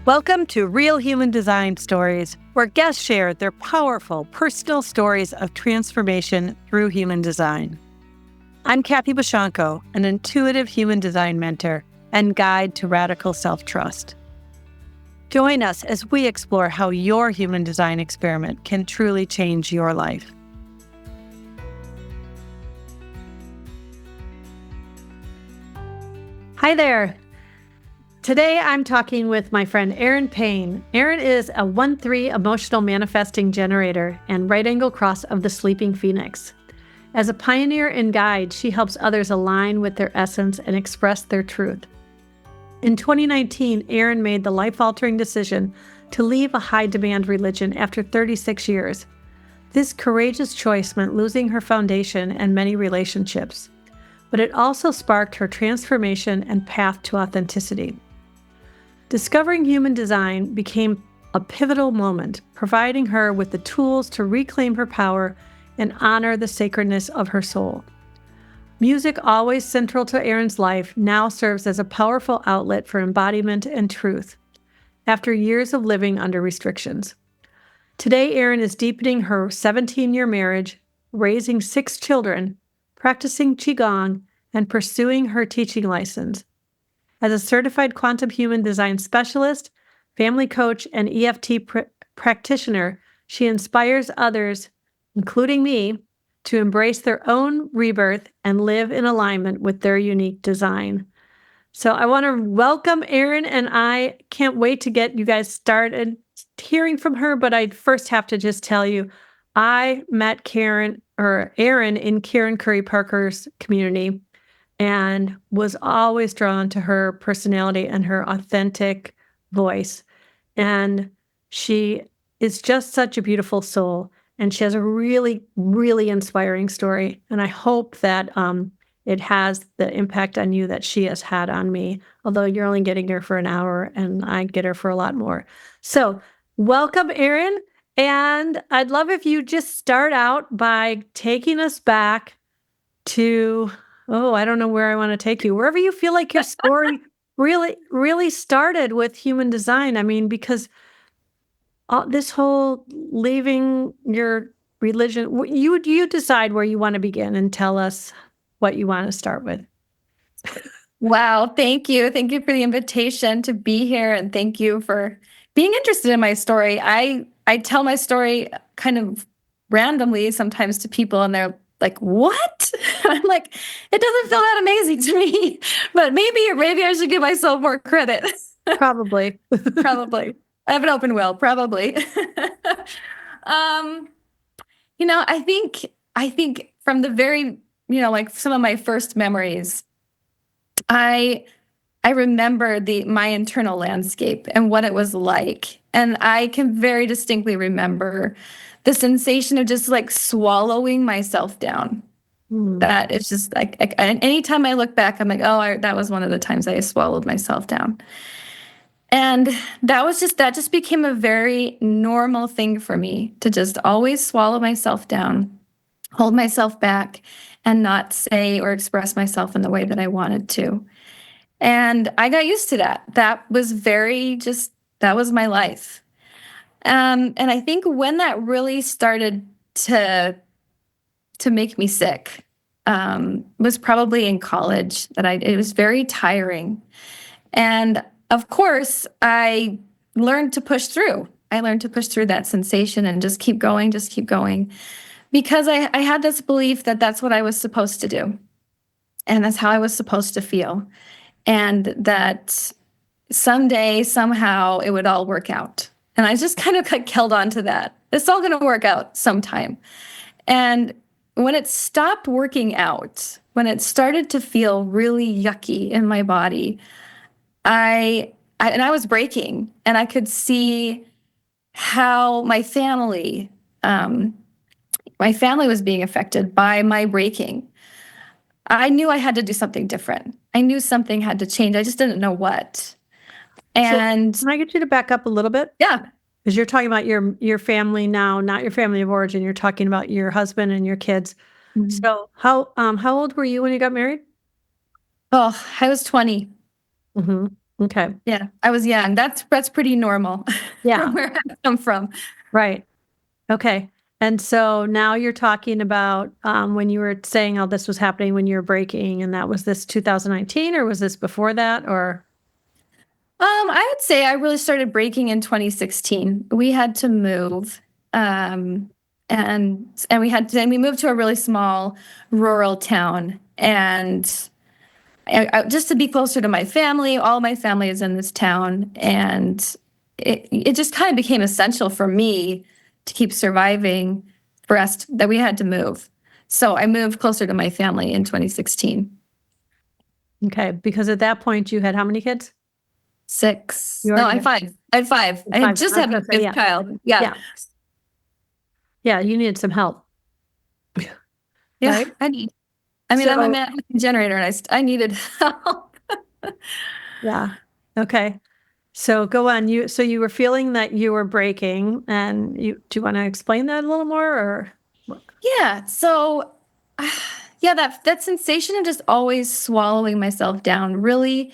Welcome to Real Human Design Stories, where guests share their powerful personal stories of transformation through human design. I'm Kathy Bashanko, an intuitive human design mentor and guide to radical self-trust. Join us as we explore how your human design experiment can truly change your life. Hi there. Today, I'm talking with my friend Erin Payne. Erin is a 1-3 emotional manifesting generator and right angle cross of the sleeping phoenix. As a pioneer and guide, she helps others align with their essence and express their truth. In 2019, Erin made the life-altering decision to leave a high-demand religion after 36 years. This courageous choice meant losing her foundation and many relationships, but it also sparked her transformation and path to authenticity. Discovering human design became a pivotal moment, providing her with the tools to reclaim her power and honor the sacredness of her soul. Music, always central to Erin's life, now serves as a powerful outlet for embodiment and truth, after years of living under restrictions. Today, Erin is deepening her 17-year marriage, raising 6 children, practicing Qigong, and pursuing her teaching license. As a certified quantum human design specialist, family coach, and EFT practitioner, she inspires others, including me, to embrace their own rebirth and live in alignment with their unique design. So I want to welcome Erin, and I can't wait to get you guys started hearing from her, but I first have to just tell you, I met Erin in Karen Curry Parker's community, and was always drawn to her personality and her authentic voice. And she is just such a beautiful soul, and she has a really, really inspiring story. And I hope that it has the impact on you that she has had on me, although you're only getting her for an hour, and I get her for a lot more. So welcome, Erin. And I'd love if you just start out by taking us back to, I don't know where I want to take you. Wherever you feel like your story really started with human design. I mean, because this whole leaving your religion, you decide where you want to begin and tell us what you want to start with. Wow. Thank you. Thank you for the invitation to be here. And thank you for being interested in my story. I tell my story kind of randomly sometimes to people, and they're like, what? I'm like, it doesn't feel that amazing to me, but maybe I should give myself more credit. Probably. Probably. I have an open will, probably. I think from the very, like some of my first memories, I remember my internal landscape and what it was like. And I can very distinctly remember the sensation of just like swallowing myself down. That is just like anytime I look back, I'm like, that was one of the times I swallowed myself down. And that just became a very normal thing for me, to just always swallow myself down, hold myself back, and not say or express myself in the way that I wanted to. And I got used to that. That was that was my life. And I think when that really started to make me sick, was probably in college. It was very tiring. And of course, I learned to push through. I learned to push through that sensation and just keep going, because I had this belief that that's what I was supposed to do. And that's how I was supposed to feel. And that someday, somehow, it would all work out. And I just kind of held on to that. It's all going to work out sometime. And when it stopped working out, when it started to feel really yucky in my body, I was breaking, and I could see how my family was being affected by my breaking. I knew I had to do something different. I knew something had to change. I just didn't know what. And so, can I get you to back up a little bit? Yeah. Because you're talking about your family now, not your family of origin. You're talking about your husband and your kids. Mm-hmm. So how old were you when you got married? Oh, I was 20. Mm-hmm. Okay. Yeah, I was young. That's pretty normal Yeah. from where I come from. Right. Okay. And so now you're talking about when you were saying all this was happening when you were breaking, and that was this 2019, or was this before that? Or I would say I really started breaking in 2016. We had to move, and we moved to a really small rural town, and just to be closer to my family. All my family is in this town, and it just kind of became essential for me to keep surviving for us that we had to move. So I moved closer to my family in 2016. okay, because at that point you had how many kids? 6. You No, already I had 5. I had 5. I had five. just I was had my gonna say, 5th child. Yeah. yeah, yeah. You needed some help, Yeah. right? I'm a So manifesting generator, and I needed help. yeah, okay. So go on. You were feeling that you were breaking, and do you want to explain that a little more, or? Yeah. So, yeah, that sensation of just always swallowing myself down. Really,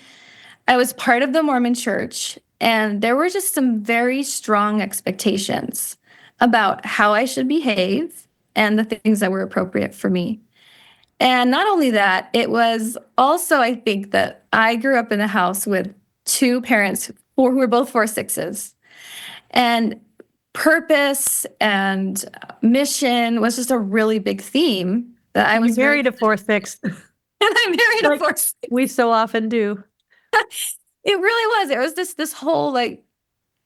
I was part of the Mormon Church, and there were just some very strong expectations about how I should behave and the things that were appropriate for me. And not only that, it was also, I think, that I grew up in a house with 2 parents who were both 4 6s. And purpose and mission was just a really big theme that I You was very, married a fourth fix, and I married a like 4 6. we so often do. It really was. It was this whole like,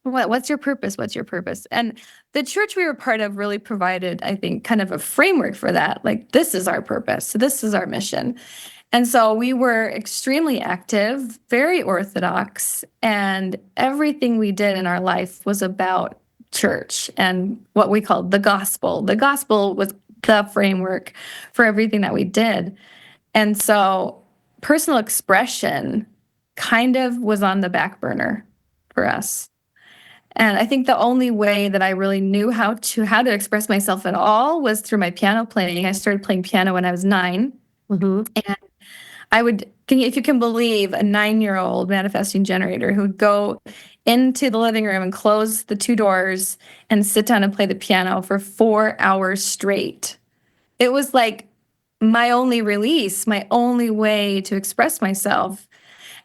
what's your purpose? What's your purpose? And the church we were part of really provided, I think, kind of a framework for that. Like, this is our purpose. This is our mission. And so we were extremely active, very orthodox, and everything we did in our life was about church and what we called the gospel. The gospel was the framework for everything that we did. And so personal expression kind of was on the back burner for us. And I think the only way that I really knew how to express myself at all was through my piano playing. I started playing piano when I was 9. Mm-hmm. And if you can believe, a 9-year-old manifesting generator who would go into the living room and close the 2 doors and sit down and play the piano for 4 hours straight. It was like my only release, my only way to express myself.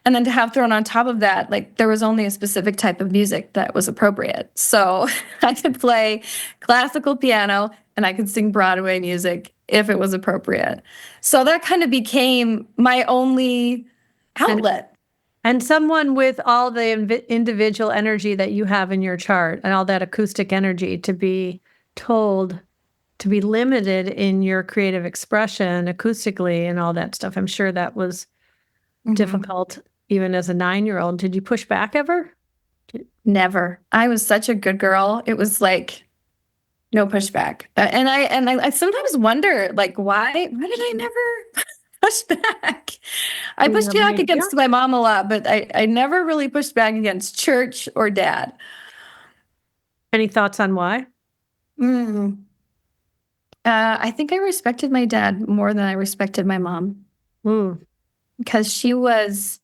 And then to have thrown on top of that, like, there was only a specific type of music that was appropriate. So I could play classical piano and I could sing Broadway music if it was appropriate. So that kind of became my only outlet. And someone with all the individual energy that you have in your chart and all that acoustic energy, to be told to be limited in your creative expression acoustically and all that stuff. I'm sure that was difficult even as a 9-year-old. Did you push back ever? Never. I was such a good girl. It was like no pushback. And I sometimes wonder, like, why did I never push back? I pushed back against my mom a lot, but I never really pushed back against church or dad. Any thoughts on why? I think I respected my dad more than I respected my mom, because she was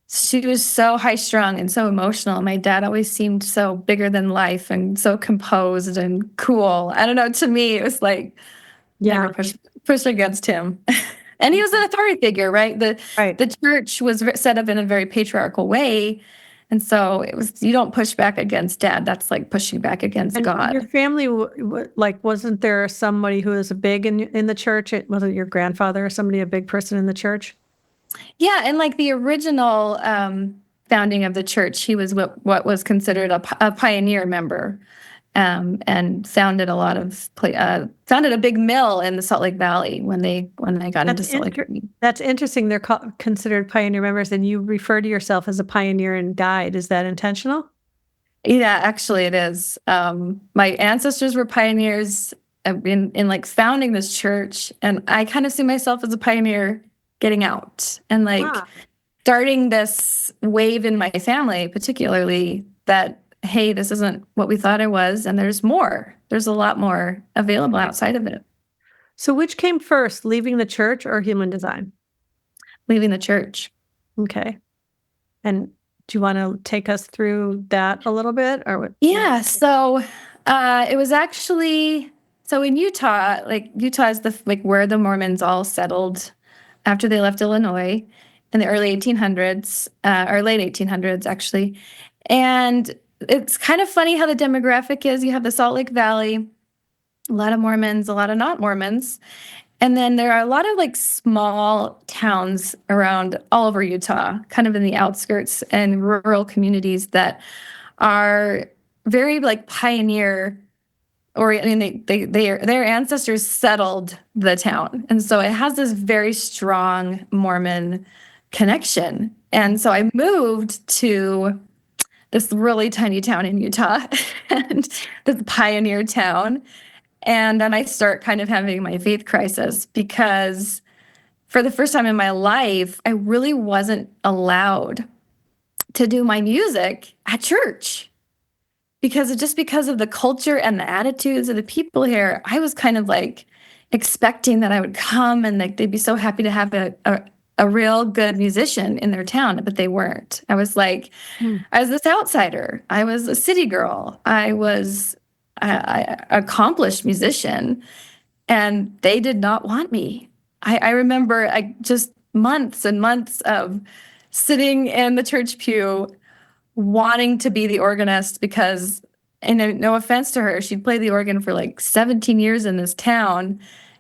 so high strung and so emotional. My dad always seemed so bigger than life and so composed and cool. I don't know. To me, it was like, never push against him. And he was an authority figure, right? The church was set up in a very patriarchal way. And so it was, you don't push back against dad. That's like pushing back against God. Your family, like, wasn't there somebody who was big in the church? Wasn't your grandfather or somebody a big person in the church? Yeah, and like the original founding of the church, he was what was considered a pioneer member, and founded founded a big mill in the Salt Lake Valley when they got into Salt Lake. That's interesting. They're considered pioneer members, and you refer to yourself as a pioneer and guide. Is that intentional? Yeah, actually, it is. My ancestors were pioneers in like founding this church, and I kind of see myself as a pioneer getting out and like starting this wave in my family, particularly that, hey, this isn't what we thought it was, and there's more. There's a lot more available outside of it. So which came first, leaving the church or human design? Leaving the church. Okay. And Do you want to take us through that a little bit? Or what? Yeah. So it was actually in Utah. Like Utah is where the Mormons all settled after they left Illinois in the early 1800s or late 1800s, actually. And it's kind of funny how the demographic is. You have the Salt Lake Valley, a lot of Mormons, a lot of not Mormons. And then there are a lot of like small towns around all over Utah, kind of in the outskirts and rural communities that are very like pioneer oriented. Their ancestors settled the town. And so it has this very strong Mormon connection. And so I moved to this really tiny town in Utah and this pioneer town. And then I start kind of having my faith crisis because for the first time in my life, I really wasn't allowed to do my music at church because of the culture and the attitudes of the people here. I was kind of like expecting that I would come and like they'd be so happy to have a real good musician in their town, but they weren't. I was like, I was this outsider. I was a city girl. I was an accomplished musician, and they did not want me. I remember just months and months of sitting in the church pew wanting to be the organist because, and no offense to her, she'd played the organ for like 17 years in this town,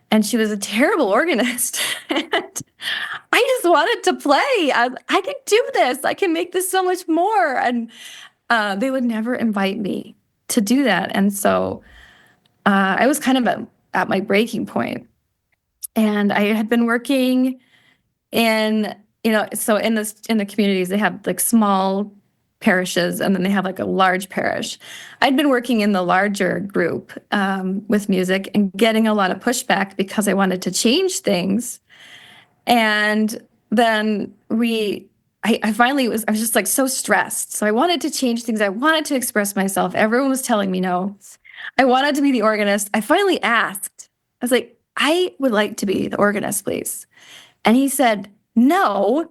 and she was a terrible organist. And I just wanted to play. I can do this. I can make this so much more. And they would never invite me to do that. And so I was kind of at my breaking point. And I had been working in, so in the communities, they have like small parishes, and then they have like a large parish. I'd been working in the larger group with music and getting a lot of pushback because I wanted to change things. And then I finally I was just like so stressed. So I wanted to change things. I wanted to express myself. Everyone was telling me no. I wanted to be the organist. I finally asked. I was like, I would like to be the organist, please. And he said, no,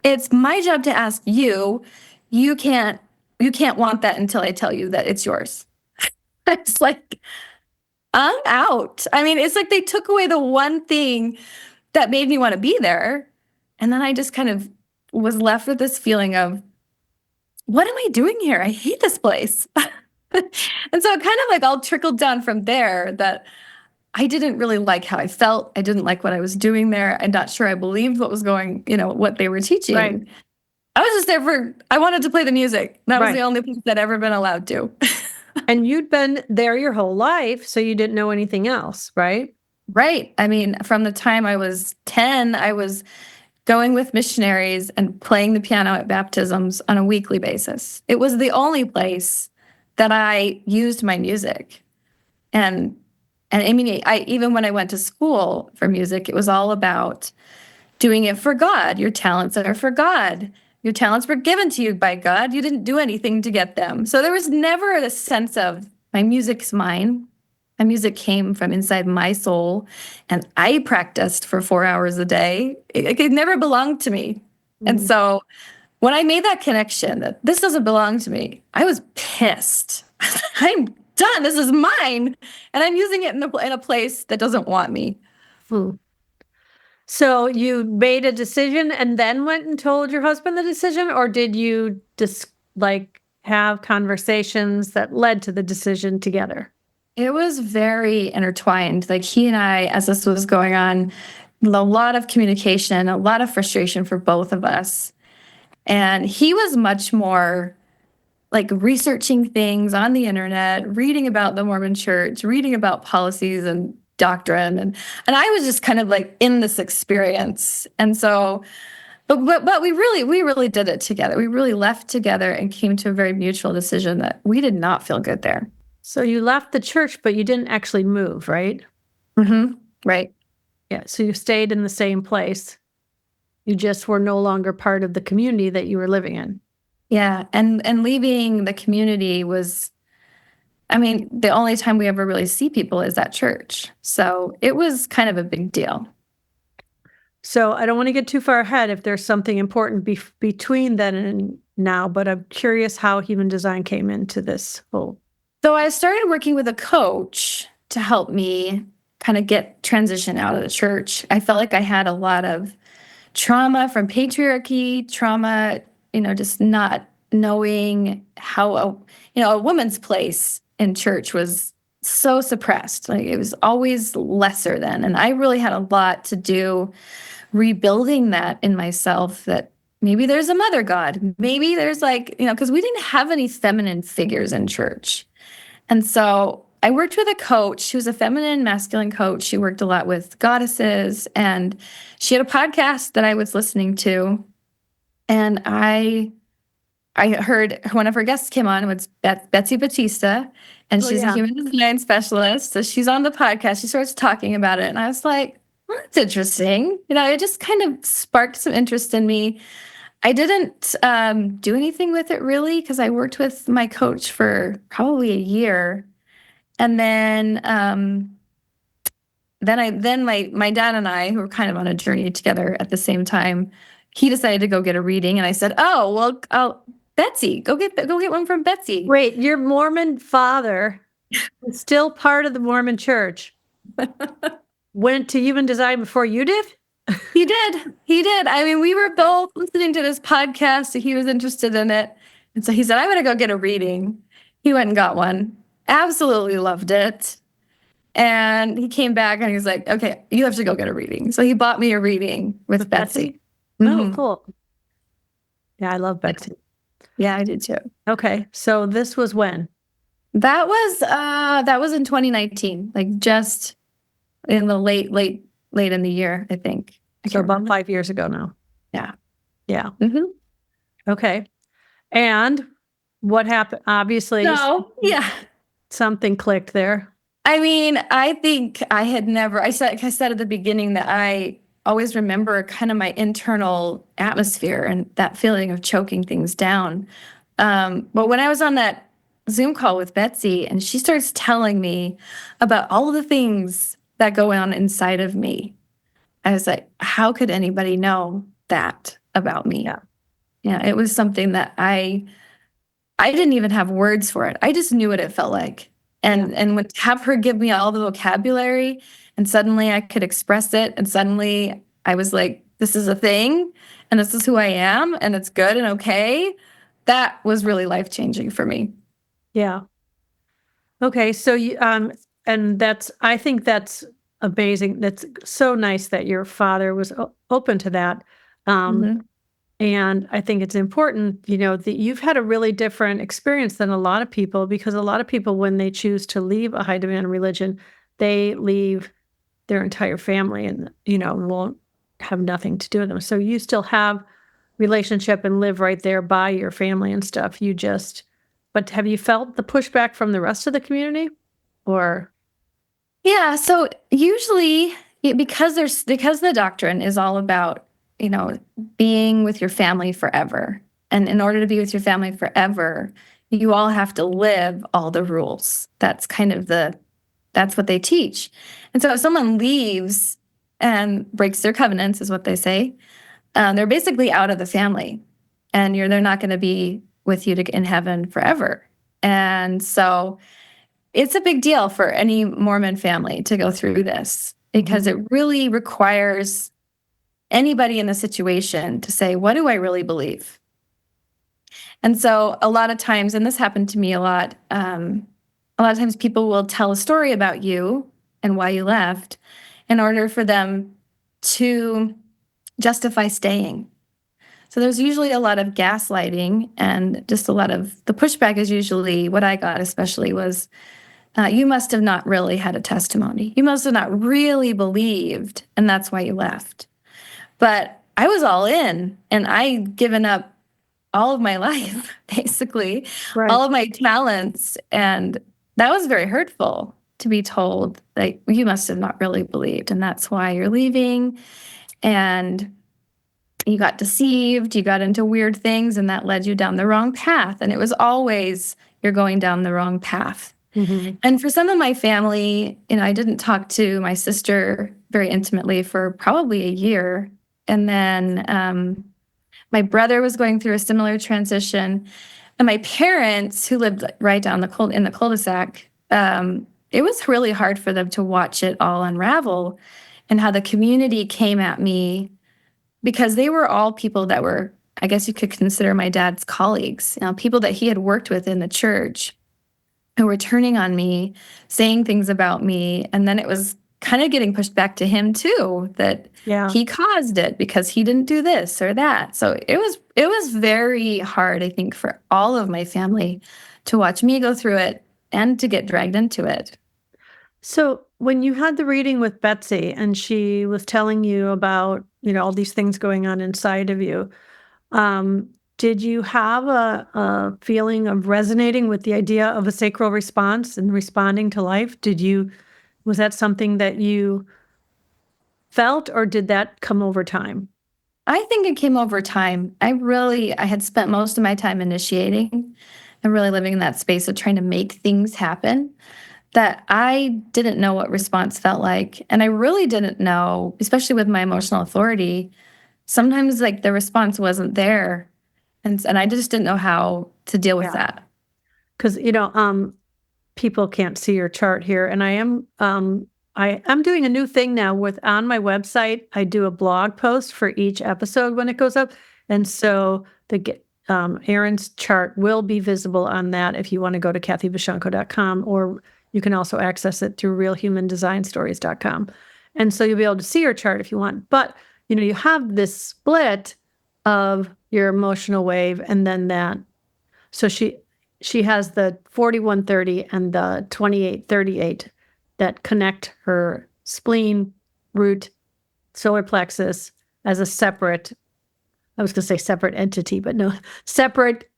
it's my job to ask you. You can't want that until I tell you that it's yours. It's like, I'm out. I mean, it's like they took away the one thing that made me want to be there. And then I just kind of was left with this feeling of, what am I doing here? I hate this place. And so it kind of like all trickled down from there that I didn't really like how I felt. I didn't like what I was doing there. I'm not sure I believed what was going, what they were teaching. Right. I was just there I wanted to play the music. That was the only place that I'd ever been allowed to. And you'd been there your whole life, so you didn't know anything else, right? Right. I mean, from the time I was 10, I was going with missionaries and playing the piano at baptisms on a weekly basis. It was the only place that I used my music. And I mean, even when I went to school for music, it was all about doing it for God. Your talents are for God. Your talents were given to you by God. You didn't do anything to get them. So there was never a sense of my music's mine. My music came from inside my soul, and I practiced for 4 hours a day. It never belonged to me. Mm-hmm. And so when I made that connection that this doesn't belong to me, I was pissed. I'm done. This is mine. And I'm using it in a place that doesn't want me. So you made a decision and then went and told your husband the decision, or did you just have conversations that led to the decision together? It was very intertwined. Like he and I, as this was going on, a lot of communication, a lot of frustration for both of us. And he was much more like researching things on the internet, reading about the Mormon Church, reading about policies and doctrine. And I was just kind of like in this experience. And so, but we really did it together. We really left together and came to a very mutual decision that we did not feel good there. So you left the church, but you didn't actually move, right? Mm-hmm. Right. Yeah. So you stayed in the same place. You just were no longer part of the community that you were living in. Yeah. And leaving the community was, I mean, the only time we ever really see people is at church. So it was kind of a big deal. So I don't want to get too far ahead if there's something important between then now, but I'm curious how human design came into this whole. So I started working with a coach to help me kind of get transition out of the church. I felt like I had a lot of trauma from patriarchy, trauma, just not knowing how a woman's place in church was so suppressed. Like it was always lesser than. And I really had a lot to do rebuilding that in myself, that maybe there's a mother God. Maybe there's because we didn't have any feminine figures in church. And so I worked with a coach. She was a feminine, masculine coach. She worked a lot with goddesses, and she had a podcast that I was listening to. And I heard one of her guests came on. It was Betsy Batista, and she's a human design specialist. So she's on the podcast. She starts talking about it, and I was like, well, that's interesting. It just kind of sparked some interest in me. I didn't do anything with it really, because I worked with my coach for probably a year. And then my dad and I, who were kind of on a journey together at the same time, he decided to go get a reading, and I said, "Oh, well, Betsy, go get one from Betsy." Wait, your Mormon father, still part of the Mormon Church, went to human design before you did? He did. I mean, we were both listening to this podcast, so he was interested in it. And so he said, "I'm going to go get a reading." He went and got one. Absolutely loved it. And he came back and he was like, "Okay, you have to go get a reading." So he bought me a reading with Betsy. Oh, cool. Yeah, I love Betsy. Yeah, I did too. Okay. So this was when? That was in 2019, like just in the late in the year, I think. So about 5 years ago now. Yeah. Yeah. Mm-hmm. Okay. And what happened? Obviously, something clicked there. I mean, I think I said at the beginning that I always remember kind of my internal atmosphere and that feeling of choking things down. But when I was on that Zoom call with Betsy, and she starts telling me about all of the things that go on inside of me, I was like, how could anybody know that about me? Yeah, it was something that I didn't even have words for it. I just knew what it felt like. And would have her give me all the vocabulary, and suddenly I could express it, and suddenly I was like, this is a thing, and this is who I am, and it's good and okay. That was really life-changing for me. Yeah. Okay, so you and I think that's amazing. That's so nice that your father was open to that. And I think it's important, that you've had a really different experience than a lot of people, because a lot of people, when they choose to leave a high demand religion, they leave their entire family and, won't have nothing to do with them. So you still have relationship and live right there by your family and stuff. But have you felt the pushback from the rest of the community, or? Yeah. So usually, because the doctrine is all about, being with your family forever. And in order to be with your family forever, you all have to live all the rules. That's kind of that's what they teach. And so if someone leaves and breaks their covenants, is what they say, they're basically out of the family, and they're not going to be with you in heaven forever. And so it's a big deal for any Mormon family to go through this, because it really requires anybody in the situation to say, what do I really believe? And so a lot of times, and this happened to me a lot of times people will tell a story about you and why you left in order for them to justify staying. So there's usually a lot of gaslighting, and just a lot of the pushback is usually, what I got especially was, you must have not really had a testimony. You must have not really believed, and that's why you left. But I was all in, and I'd given up all of my life, basically, all of my talents. And that was very hurtful, to be told, like, you must have not really believed, and that's why you're leaving. And you got deceived, you got into weird things, and that led you down the wrong path. And it was always, you're going down the wrong path. And for some of my family, I didn't talk to my sister very intimately for probably a year. And then My brother was going through a similar transition. And my parents, who lived right down in the cul-de-sac, it was really hard for them to watch it all unravel and how the community came at me because they were all people that were, I guess you could consider my dad's colleagues, people that he had worked with in the church who were turning on me, saying things about me. And then it was kind of getting pushed back to him too, that he caused it because he didn't do this or that. So it was very hard, I think, for all of my family to watch me go through it and to get dragged into it. So when you had the reading with Betsy and she was telling you about, all these things going on inside of you, did you have a feeling of resonating with the idea of a sacral response and responding to life? Was that something that you felt, or did that come over time? I think it came over time. I had spent most of my time initiating and really living in that space of trying to make things happen, that I didn't know what response felt like. And I really didn't know, especially with my emotional authority, sometimes like the response wasn't there. And I just didn't know how to deal with that. Because, people can't see your chart here. And I'm doing a new thing now on my website. I do a blog post for each episode when it goes up. And so Erin's chart will be visible on that if you want to go to kathybashanko.com, or you can also access it through realhumandesignstories.com. And so you'll be able to see your chart if you want. But, you have this split of your emotional wave and then that. So she has the 4130 and the 2838 that connect her spleen, root, solar plexus as a separate, I was going to say separate entity, but no, separate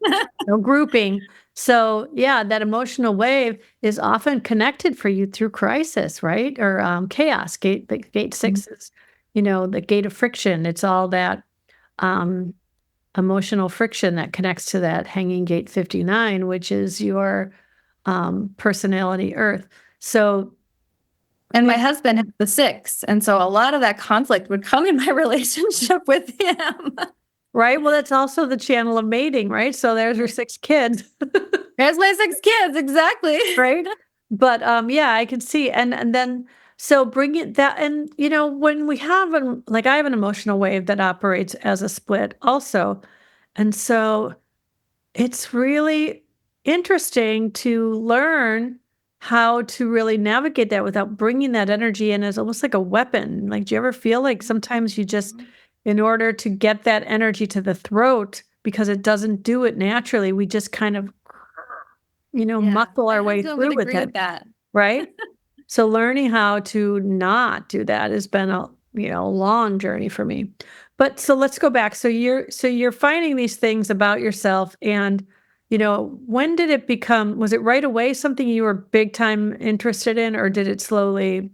grouping. So yeah, that emotional wave is often connected for you through crisis, right? Or chaos, gate 6s, the gate of friction. It's all that emotional friction that connects to that hanging gate 59, which is your personality earth. So, and my husband had the 6. And so a lot of that conflict would come in my relationship with him. Right. Well, that's also the channel of mating, right? So there's your 6 kids. There's my 6 kids. Exactly. Right. But yeah, I can see. And then, so bring it that, and when we have I have an emotional wave that operates as a split also. And so it's really interesting to learn how to really navigate that without bringing that energy in as almost like a weapon. Like, do you ever feel like sometimes you just, in order to get that energy to the throat, because it doesn't do it naturally, we just kind of, muscle our way through with that. Right? So learning how to not do that has been a long journey for me. But so let's go back. So you're finding these things about yourself, and when did it become? Was it right away something you were big time interested in, or did it slowly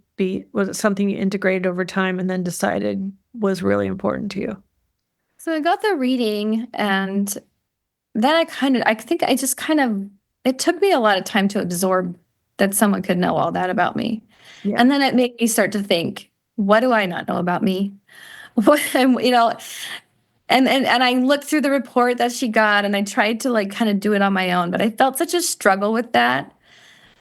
was it something you integrated over time and then decided was really important to you? So I got the reading, and then it took me a lot of time to absorb that someone could know all that about me. Yeah. And then it made me start to think, what do I not know about me? And I looked through the report that she got, and I tried to kind of do it on my own, but I felt such a struggle with that.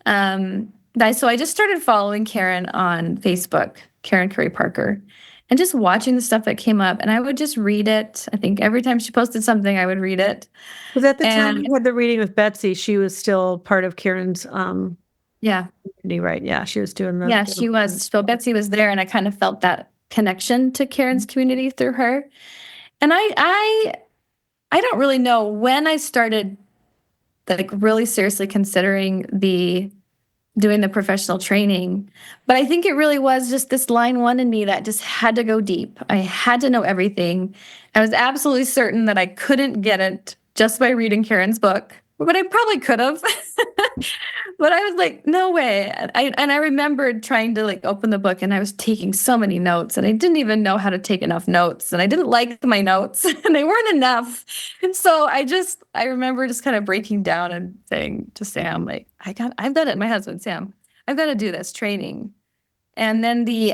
So I just started following Karen on Facebook, Karen Curry Parker, and just watching the stuff that came up. And I would just read it. I think every time she posted something, I would read it. Was at the time you had the reading with Betsy, she was still part of Karen's community, right? Yeah, she was doing the. Yeah, she was. So Betsy was there, and I kind of felt that connection to Karen's community through her. And I don't really know when I started really seriously considering doing the professional training, but I think it really was just this line 1 in me that just had to go deep. I had to know everything. I was absolutely certain that I couldn't get it just by reading Karen's book, but I probably could have. But I was like, no way. I remembered trying to open the book, and I was taking so many notes, and I didn't even know how to take enough notes, and I didn't like my notes, and they weren't enough. And so I remember just kind of breaking down and saying to Sam, I've done it. My husband, Sam, I've got to do this training. And then the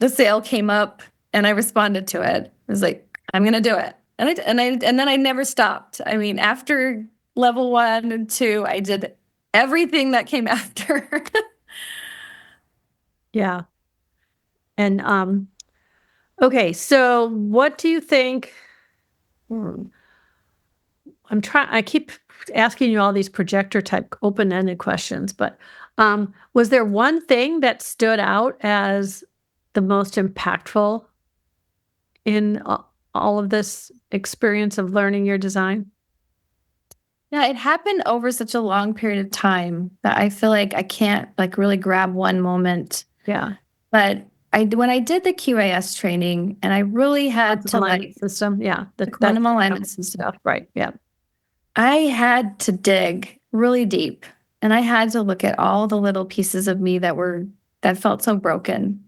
sale came up, and I responded to it. I was like, I'm going to do it. And then I never stopped. I mean, after level 1 and 2, I did everything that came after. Yeah. And okay, so what do you think? I keep asking you all these projector type open-ended questions, but was there one thing that stood out as the most impactful in all of this experience of learning your design? Yeah, it happened over such a long period of time that I feel like I can't like really grab one moment. Yeah. But when I did the QAS training and I really had Quantum to alignment like system. Yeah. the quantum alignment system, Stuff. Right. Yeah. I had to dig really deep and I had to look at all the little pieces of me that felt so broken.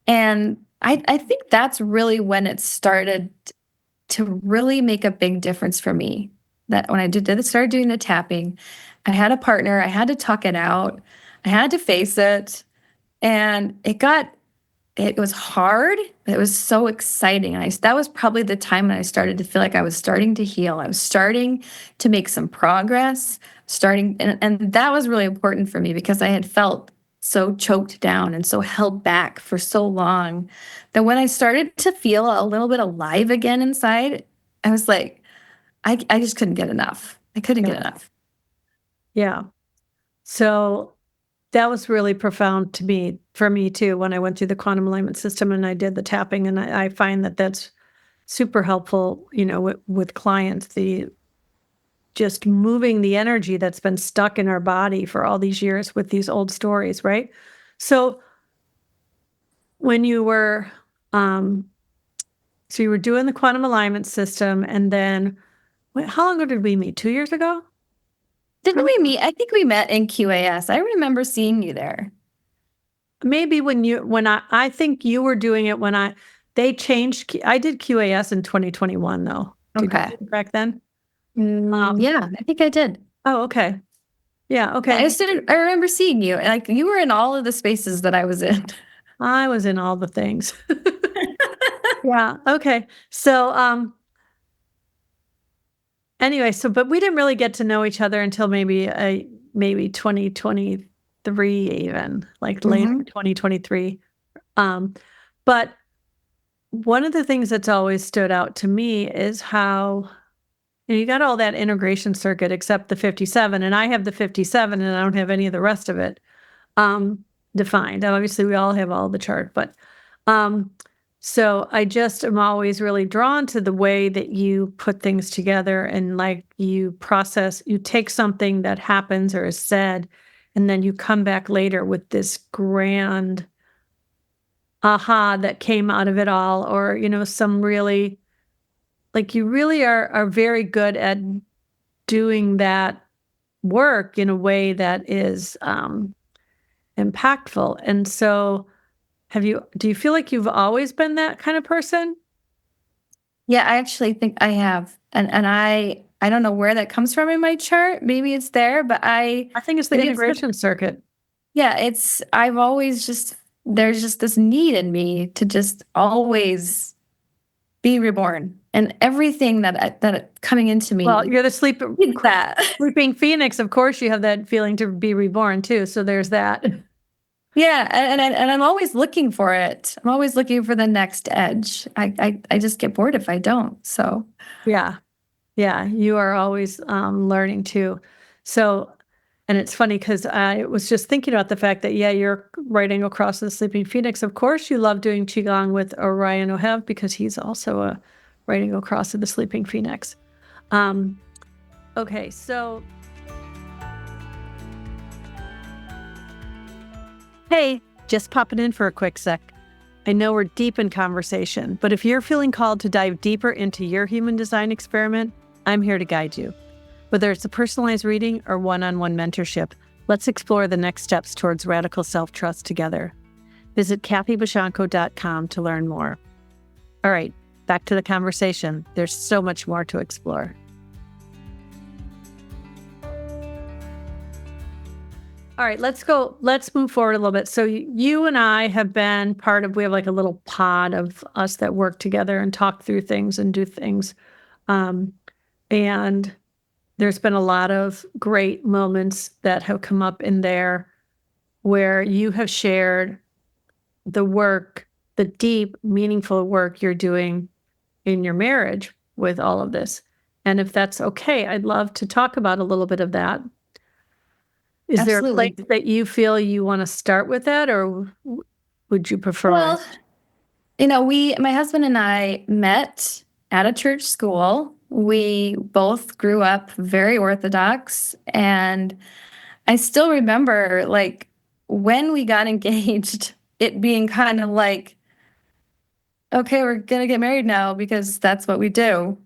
And I think that's really when it started to really make a big difference for me. That when I started doing the tapping, I had a partner, I had to talk it out, I had to face it, and it was hard, but it was so exciting. And that was probably the time when I started to feel like I was starting to heal. I was starting to make some progress, and that was really important for me because I had felt so choked down and so held back for so long that when I started to feel a little bit alive again inside, I was like, I just couldn't get enough. I couldn't Yeah. get enough. Yeah. So that was really profound for me too, when I went through the quantum alignment system and I did the tapping. And I find that that's super helpful, with clients, just moving the energy that's been stuck in our body for all these years with these old stories, right? So when you were, so you were doing the quantum alignment system, and then how long ago did we meet? 2 years ago? Didn't we meet? I think we met in QAS. I remember seeing you there. Maybe I think you were doing it when they changed. I did QAS in 2021 though. Did you Okay. do it back then? Yeah, I think I did. Oh, okay. Yeah, okay. I remember seeing you. Like you were in all of the spaces that I was in. I was in all the things. Yeah, okay. So, anyway, but we didn't really get to know each other until maybe 2023 even, like later 2023. But one of the things that's always stood out to me is how you got all that integration circuit except the 57, and I have the 57 and I don't have any of the rest of it defined. Obviously, we all have all the chart, but so I just am always really drawn to the way that you put things together and like you take something that happens or is said, and then you come back later with this grand aha that came out of it all, or, some really, like you really are very good at doing that work in a way that is impactful. And so do you feel like you've always been that kind of person? Yeah, I actually think I have. And I don't know where that comes from in my chart. Maybe it's there, but I think it's the integration circuit. Yeah, I've always there's just this need in me to just always be reborn. And everything that coming into me. Well, you're the that. sleeping phoenix. Of course, you have that feeling to be reborn too. So there's that. Yeah, and I'm always looking for it. I'm always looking for the next edge. I just get bored if I don't. So Yeah. Yeah. You are always learning too. So, and it's funny because I was just thinking about the fact that, yeah, you're right angle across the sleeping phoenix. Of course, you love doing Qigong with Orion Ohev because he's also a right angle across of the sleeping phoenix. Okay, so. Hey, just popping in for a quick sec. I know we're deep in conversation, but if you're feeling called to dive deeper into your human design experiment, I'm here to guide you. Whether it's a personalized reading or one-on-one mentorship, let's explore the next steps towards radical self-trust together. Visit kathybashanko.com to learn more. All right, back to the conversation. There's so much more to explore. All right, let's move forward a little bit. So you and I have been we have like a little pod of us that work together and talk through things and do things. And there's been a lot of great moments that have come up in there where you have shared the work, the deep, meaningful work you're doing in your marriage with all of this. And if that's okay, I'd love to talk about a little bit of that. Is there a Absolutely. place that you feel you want to start with that, or would you prefer? Well, my husband and I met at a church school. We both grew up very Orthodox, and I still remember, like, when we got engaged, it being kind of like, okay, we're gonna get married now because that's what we do.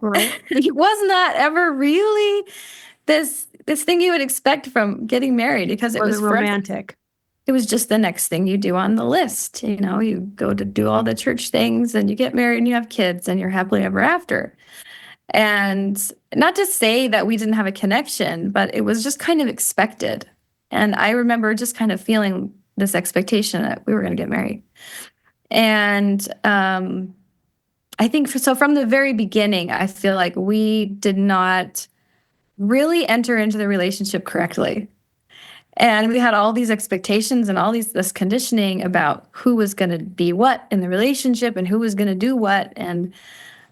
Right. It was not ever really this thing you would expect from getting married, because it was romantic. It was just the next thing you do on the list. You go to do all the church things and you get married and you have kids and you're happily ever after. And not to say that we didn't have a connection, but it was just kind of expected. And I remember just kind of feeling this expectation that we were going to get married. And I think so from the very beginning, I feel like we did not really enter into the relationship correctly. And we had all these expectations and all this conditioning about who was going to be what in the relationship and who was going to do what. And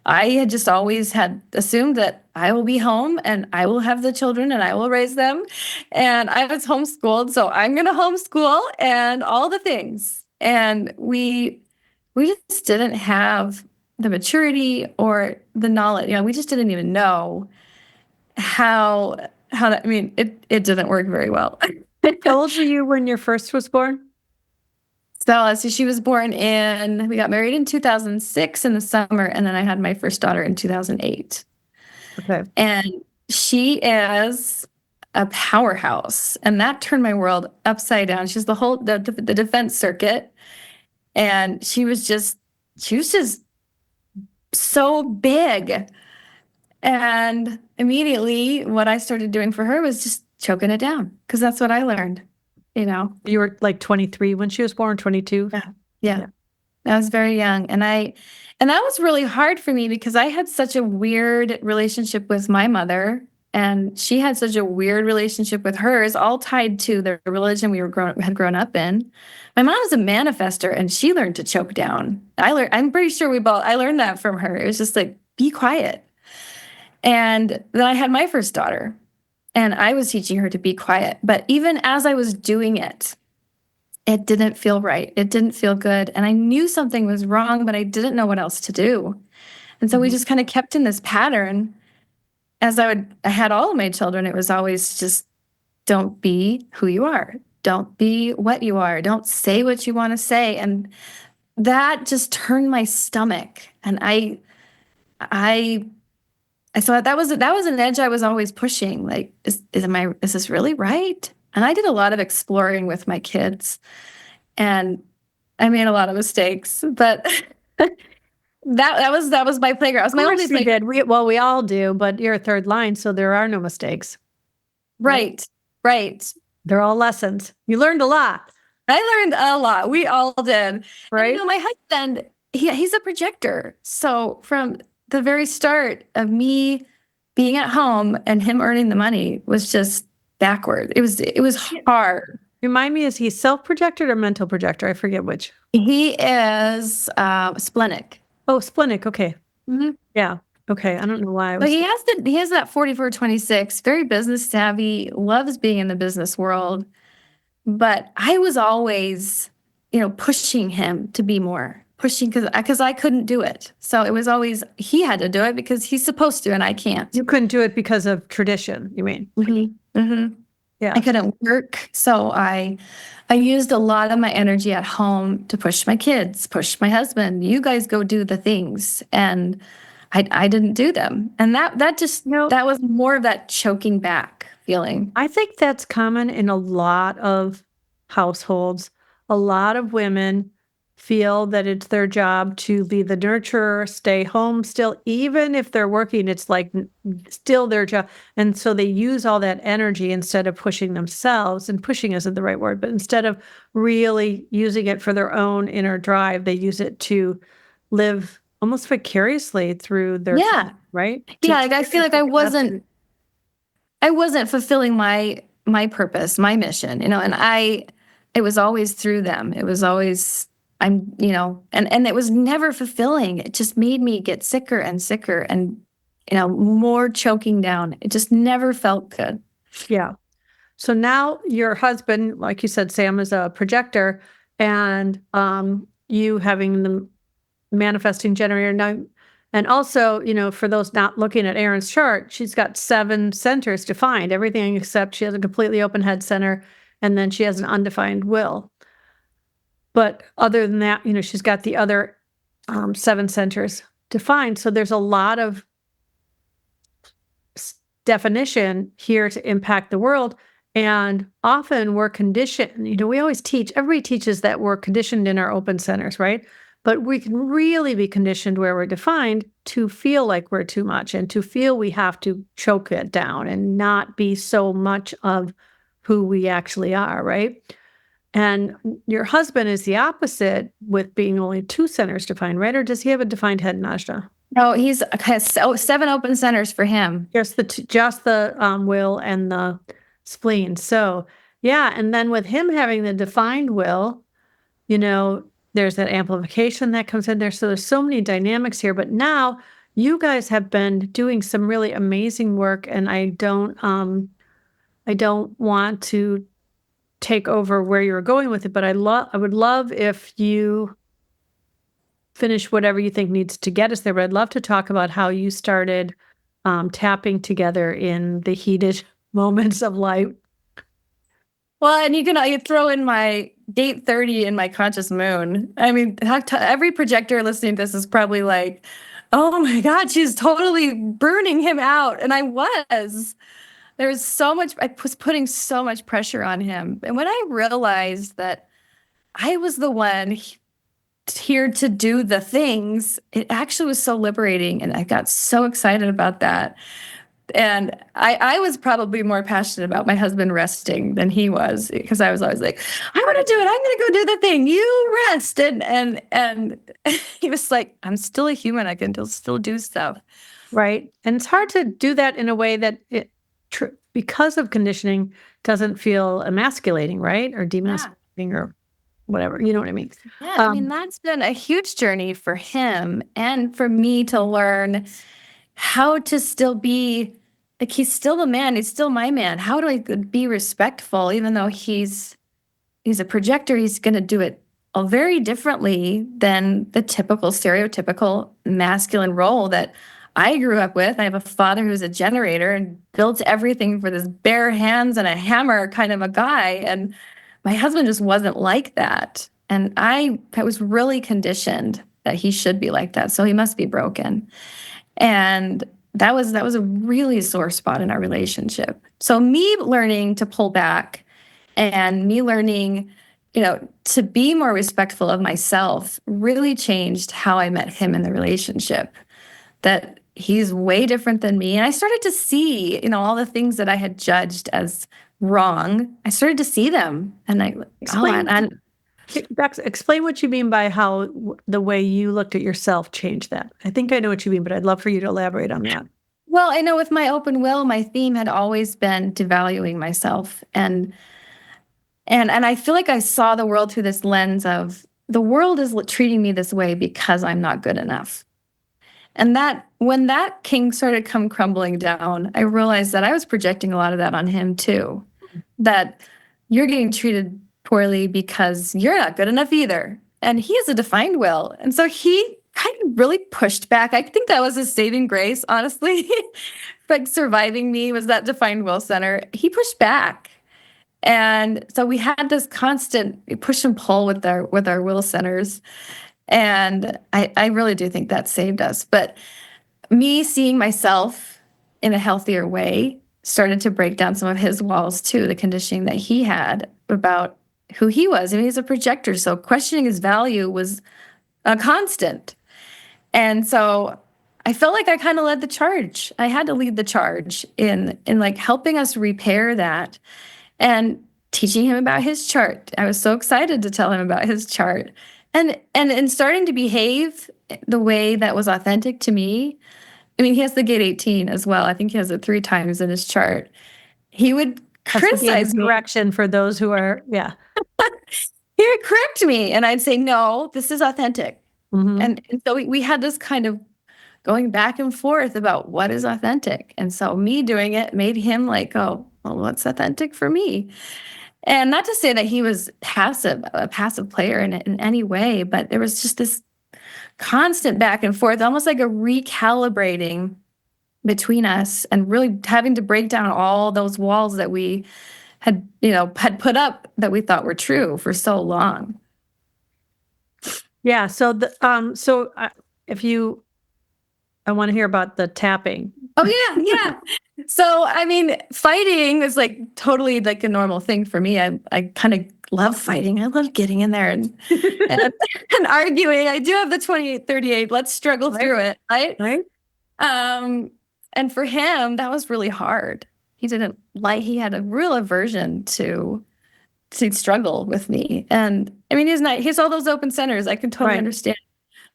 I had just always had assumed that I will be home and I will have the children and I will raise them. And I was homeschooled, so I'm going to homeschool and all the things. And we just didn't have the maturity or the knowledge. We just didn't even know how that, it didn't work very well. How old were you when your first was born? So she was born we got married in 2006 in the summer, and then I had my first daughter in 2008. Okay. And she is a powerhouse, and that turned my world upside down. She's the defense circuit, and she was just so big. And immediately what I started doing for her was just choking it down, because that's what I learned. You were like 23 when she was born, 22? Yeah. I was very young. And that was really hard for me because I had such a weird relationship with my mother, and she had such a weird relationship with hers, all tied to the religion we had grown up in. My mom was a manifester, and she learned to choke down. I'm pretty sure I learned that from her. It was just like, be quiet. And then I had my first daughter, and I was teaching her to be quiet. But even as I was doing it, it didn't feel right. It didn't feel good. And I knew something was wrong, but I didn't know what else to do. And so we just kind of kept in this pattern. I had all of my children, it was always just, don't be who you are. Don't be what you are. Don't say what you want to say. And that just turned my stomach. And I thought that was an edge I was always pushing. Like, is this really right? And I did a lot of exploring with my kids, and I made a lot of mistakes, but that was my playground. It was my only playground. We all do, but you're a third line, so there are no mistakes. Right. They're all lessons. You learned a lot. I learned a lot. We all did. Right. And, my husband, he's a projector. So from the very start of me being at home and him earning the money was just backward. It was hard. Remind me, is he self-projected or mental projector? I forget which. He is splenic. Oh, splenic. Okay. Mm-hmm. Yeah. Okay. I don't know why. But he has that 44-26, very business savvy, loves being in the business world. But I was always, pushing him to be more. Pushing because I couldn't do it. So it was always he had to do it because he's supposed to and I can't. You couldn't do it because of tradition, you mean? Mm-hmm. Mm-hmm. Yeah. I couldn't work. So I used a lot of my energy at home to push my kids, push my husband. You guys go do the things. And I didn't do them. And that was more of that choking back feeling. I think that's common in a lot of households. A lot of women feel that it's their job to be the nurturer, stay home still, even if they're working, it's like still their job. And so they use all that energy instead of pushing themselves, and pushing isn't the right word, but instead of really using it for their own inner drive, they use it to live almost vicariously through their, Yeah. right? Yeah, like I feel like I wasn't fulfilling my purpose, my mission, and it was always through them. It was always and it was never fulfilling. It just made me get sicker and sicker and more choking down. It just never felt good. Yeah. So now your husband, like you said, Sam, is a projector, and you having the manifesting generator now. And also, for those not looking at Erin's chart, she's got 7 centers defined, everything except she has a completely open head center, and then she has an undefined will. But other than that, she's got the other 7 centers defined. So there's a lot of definition here to impact the world. And often we're conditioned, we always teach, everybody teaches that we're conditioned in our open centers, right? But we can really be conditioned where we're defined to feel like we're too much, and to feel we have to choke it down and not be so much of who we actually are, right? And your husband is the opposite, with being only 2 centers defined, right? Or does he have a defined head, Najda? No, he's has 7 open centers for him. Just the will and the spleen. So yeah, and then with him having the defined will, there's that amplification that comes in there. So there's so many dynamics here. But now you guys have been doing some really amazing work, and I don't want to take over where you're going with it, but I would love if you finish whatever you think needs to get us there. But I'd love to talk about how you started tapping together in the heated moments of life. Well, and you throw in my gate 30 in my conscious moon. I mean, every projector listening to this is probably like, oh my God, she's totally burning him out. And I was. There was so much, I was putting so much pressure on him. And when I realized that I was the one here to do the things, it actually was so liberating. And I got so excited about that. And I was probably more passionate about my husband resting than he was, because I was always like, I want to do it. I'm going to go do the thing. You rest. And he was like, I'm still a human. I can still do stuff. Right. And it's hard to do that in a way that because of conditioning doesn't feel emasculating, right? Or demasculating, or whatever. You know what I mean? Yeah. I mean, that's been a huge journey for him, and for me to learn how to still be like, he's still the man. He's still my man. How do I be respectful, even though he's a projector? He's going to do it very differently than the typical stereotypical masculine role that I grew up with. I have a father who's a generator and built everything with his bare hands and a hammer kind of a guy. And my husband just wasn't like that. And I was really conditioned that he should be like that. So he must be broken. And that was a really sore spot in our relationship. So me learning to pull back, and me learning, to be more respectful of myself, really changed how I met him in the relationship. That he's way different than me. And I started to see, all the things that I had judged as wrong. I started to see them. And explain what you mean by how the way you looked at yourself changed that. I think I know what you mean, but I'd love for you to elaborate on that. Well, I know with my open will, my theme had always been devaluing myself. And I feel like I saw the world through this lens of, the world is treating me this way because I'm not good enough. And that when that king started come crumbling down, I realized that I was projecting a lot of that on him too. That you're getting treated poorly because you're not good enough either. And he has a defined will. And so he kind of really pushed back. I think that was his saving grace, honestly. Like, surviving me was that defined will center. He pushed back. And so we had this constant push and pull with our will centers. And I really do think that saved us. But me seeing myself in a healthier way started to break down some of his walls too, the conditioning that he had about who he was. I mean, he's a projector, so questioning his value was a constant. And so I felt like I kind of led the charge. I had to lead the charge in like helping us repair that and teaching him about his chart. I was so excited to tell him about his chart. And starting to behave the way that was authentic to me. I mean, he has the gate 18 as well. I think he has it 3 times in his chart. He would criticize me. Correction for those who are, yeah. He would correct me, and I'd say, no, this is authentic. And so we had this kind of going back and forth about what is authentic. And so me doing it made him like, oh, well, what's authentic for me? And not to say that he was a passive player in any way, but there was just this constant back and forth, almost like a recalibrating between us and really having to break down all those walls that we had put up that we thought were true for so long. Yeah. So I want to hear about the tapping. Oh yeah. So, I mean, fighting is like totally like a normal thing for me. I kind of love fighting. I love getting in there and arguing. I do have the 28-38. Let's struggle through it. Right. And for him, that was really hard. He had a real aversion to struggle with me. And I mean, he's all those open centers. I can totally understand.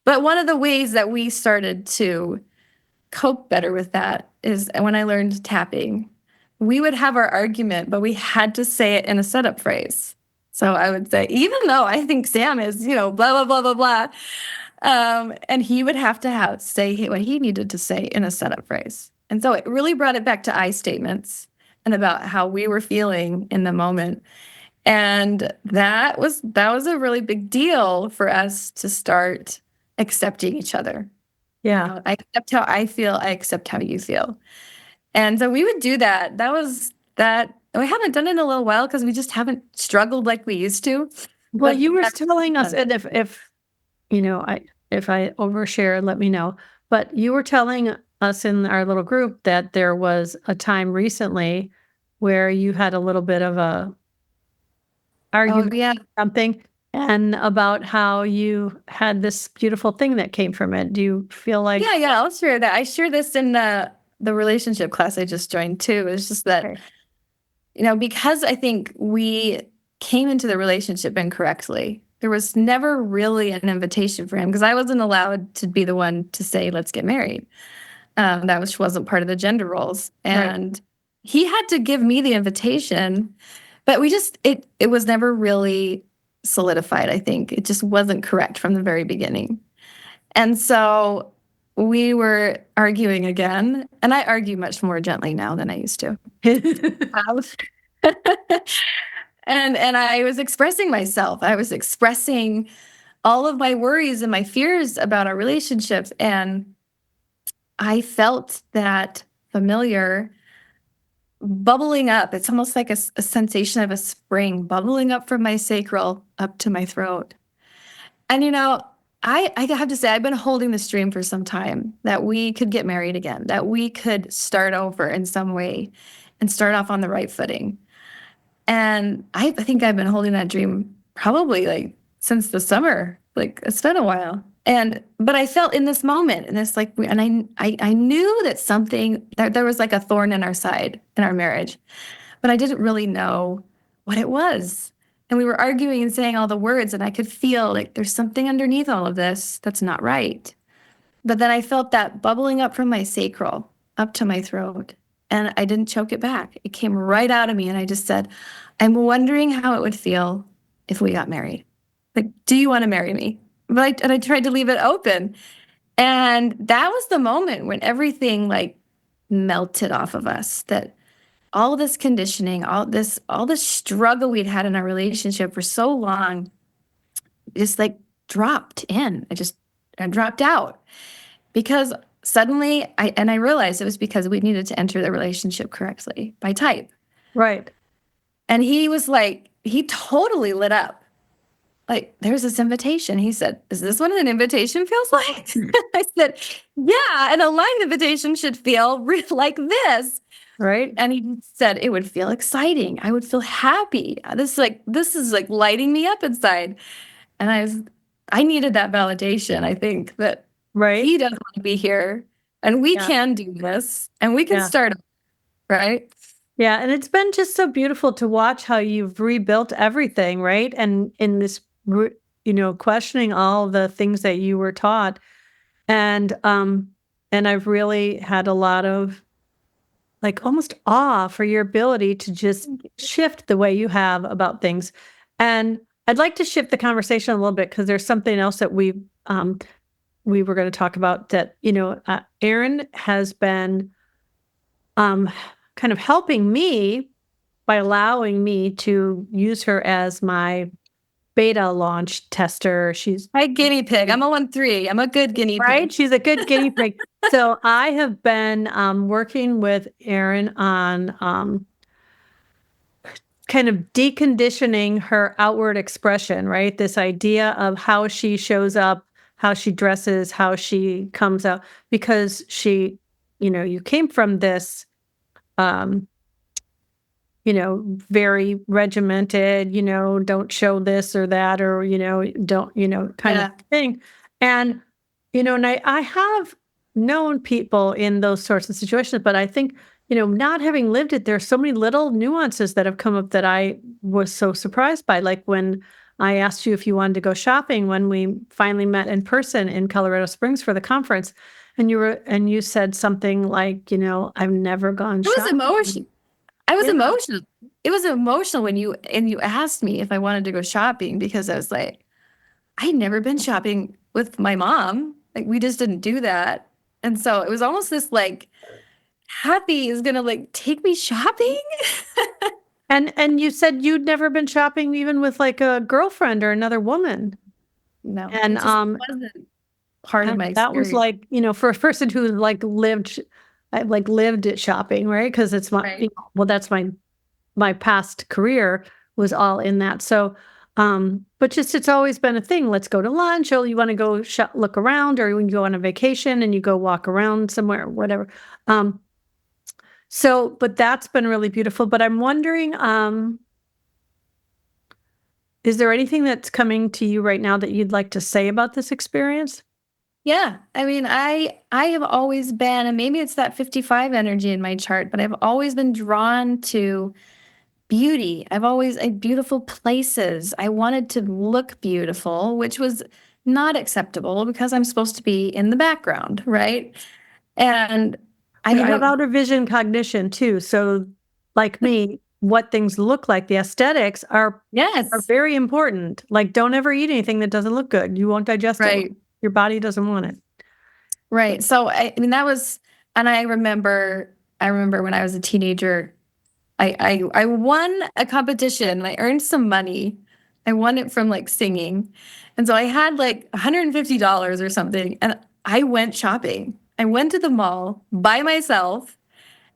But one of the ways that we started to cope better with that is when I learned tapping. We would have our argument, but we had to say it in a setup phrase. So I would say, even though I think Sam is, blah, blah, blah, blah, blah. And he would have to say what he needed to say in a setup phrase. And so it really brought it back to I statements and about how we were feeling in the moment. And that was a really big deal for us to start accepting each other. Yeah. I accept how I feel. I accept how you feel. And so we would do that. We haven't done it in a little while because we just haven't struggled like we used to. Well, you were telling us, and if I overshare, let me know. But you were telling us in our little group that there was a time recently where you had a little bit of a argument, something, and about how you had this beautiful thing that came from it. Do you feel like? Yeah, I'll share that. I share this in the relationship class I just joined too. It's just that, because I think we came into the relationship incorrectly. There was never really an invitation for him because I wasn't allowed to be the one to say, let's get married. That wasn't part of the gender roles. And he had to give me the invitation, but it was never really solidified, I think. It just wasn't correct from the very beginning. And so we were arguing again, and I argue much more gently now than I used to. And I was expressing myself. I was expressing all of my worries and my fears about our relationships. And I felt that familiar bubbling up. It's almost like a sensation of a spring bubbling up from my sacral up to my throat. And, I have to say, I've been holding this dream for some time that we could get married again, that we could start over in some way and start off on the right footing. And I think I've been holding that dream probably like since the summer. Like it's been a while. But I felt in this moment, and it's like, and I knew that there was like a thorn in our side in our marriage, but I didn't really know what it was. And we were arguing and saying all the words, and I could feel like there's something underneath all of this that's not right. But then I felt that bubbling up from my sacral up to my throat, and I didn't choke it back. It came right out of me, and I just said, I'm wondering how it would feel if we got married. Like, do you want to marry me? But I tried to leave it open. And that was the moment when everything like melted off of us, that all this conditioning, all this struggle we'd had in our relationship for so long just like dropped in. I dropped out because suddenly I realized it was because we needed to enter the relationship correctly by type. Right. And he was like, he totally lit up. like, there's this invitation. He said, is this what an invitation feels like? I said, yeah, an aligned invitation should feel like this. Right. And he said it would feel exciting. I would feel happy. This is like lighting me up inside. And I needed that validation. I think that Right. he does want to be here and we Yeah. can do this and we can Yeah. start, right? Yeah. And it's been just so beautiful to watch how you've rebuilt everything, right? And in this, questioning all the things that you were taught. And I've really had a lot of like almost awe for your ability to just shift the way you have about things. And I'd like to shift the conversation a little bit because there's something else that we were going to talk about that, Erin has been kind of helping me by allowing me to use her as my beta launch tester. She's my guinea pig. I'm a 1-3. I'm a good guinea pig. right. She's a good guinea pig. So I have been working with Erin on kind of deconditioning her outward expression, right? This idea of how she shows up, how she dresses, how she comes out, because you came from this, um, very regimented, don't show this or that, or, don't, kind of thing. And, and I have known people in those sorts of situations, but I think, not having lived it, there's so many little nuances that have come up that I was so surprised by. Like when I asked you if you wanted to go shopping when we finally met in person in Colorado Springs for the conference, and you said something like, I've never gone It was shopping. emotional. I was Yeah. emotional. It was emotional when you asked me if I wanted to go shopping because I was like, I had never been shopping with my mom. Like we just didn't do that. And so it was almost this like, Happy is gonna like take me shopping. And you said you'd never been shopping even with like a girlfriend or another woman. No, And it just wasn't part of my that was experience. like, for a person who lived at shopping, right? Because it's my Right. well, that's my past career was all in that. So but just it's always been a thing. Let's go to lunch, or you want to go look around, or when you go on a vacation and you go walk around somewhere, whatever. But that's been really beautiful. But I'm wondering, is there anything that's coming to you right now that you'd like to say about this experience? Yeah. I mean, I have always been, and maybe it's that 55 energy in my chart, but I've always been drawn to beauty. I've always beautiful places. I wanted to look beautiful, which was not acceptable because I'm supposed to be in the background, right? And We have outer vision cognition too. So like me, what things look like, the aesthetics are very important. Like don't ever eat anything that doesn't look good. You won't digest it. Your body doesn't want it. Right. So I mean that was, and I remember when I was a teenager, I won a competition and I earned some money. I won it from like singing. And so I had like $150 or something. And I went shopping. I went to the mall by myself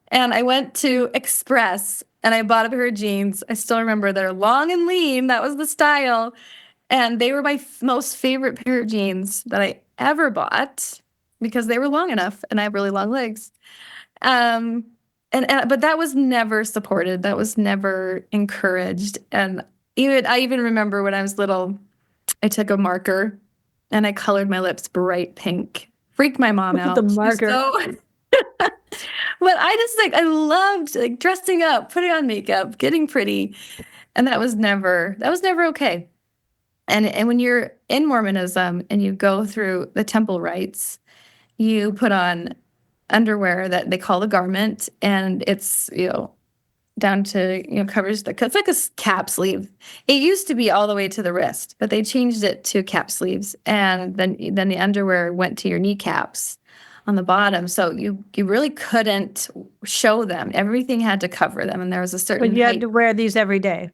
and I went to Express and I bought a pair of jeans. I still remember they're long and lean. That was the style. And they were my most favorite pair of jeans that I ever bought because they were long enough and I have really long legs. Um, but that was never supported. That was never encouraged. And I even remember when I was little, I took a marker and I colored my lips bright pink. Freaked my mom out. The marker. But I loved like dressing up, putting on makeup, getting pretty. And that was never okay. And when you're in Mormonism and you go through the temple rites, you put on underwear that they call a garment, and it's down to covers it's like a cap sleeve. It used to be all the way to the wrist, but they changed it to cap sleeves, and then the underwear went to your kneecaps on the bottom, so you really couldn't show them. Everything had to cover them, and there was a certain But you had to wear these every day.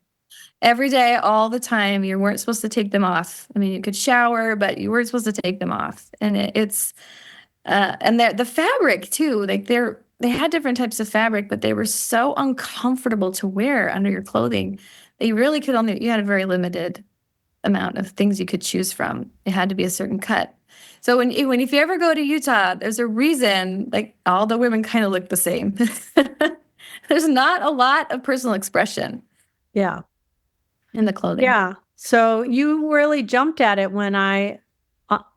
Every day, all the time. You weren't supposed to take them off. I mean, you could shower, but you weren't supposed to take them off. And it's and the fabric too. Like they had different types of fabric, but they were so uncomfortable to wear under your clothing. They really could you had a very limited amount of things you could choose from. It had to be a certain cut. So if you ever go to Utah, there's a reason, like, all the women kind of look the same. There's not a lot of personal expression Yeah. in the clothing. Yeah. So you really jumped at it when I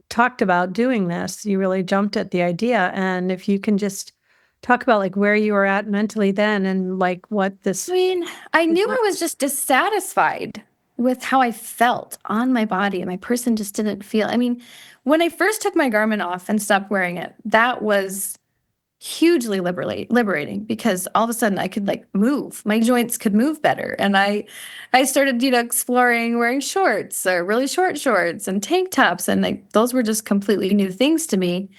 talked about doing this. You really jumped at the idea. And if you can just talk about like where you were at mentally then and like what this. I mean, I knew I was just dissatisfied with how I felt on my body, and my person just didn't feel. I mean, when I first took my garment off and stopped wearing it, that was hugely liberating, because all of a sudden I could like move. My joints could move better. And I started, exploring wearing shorts, or really short shorts and tank tops. And like those were just completely new things to me.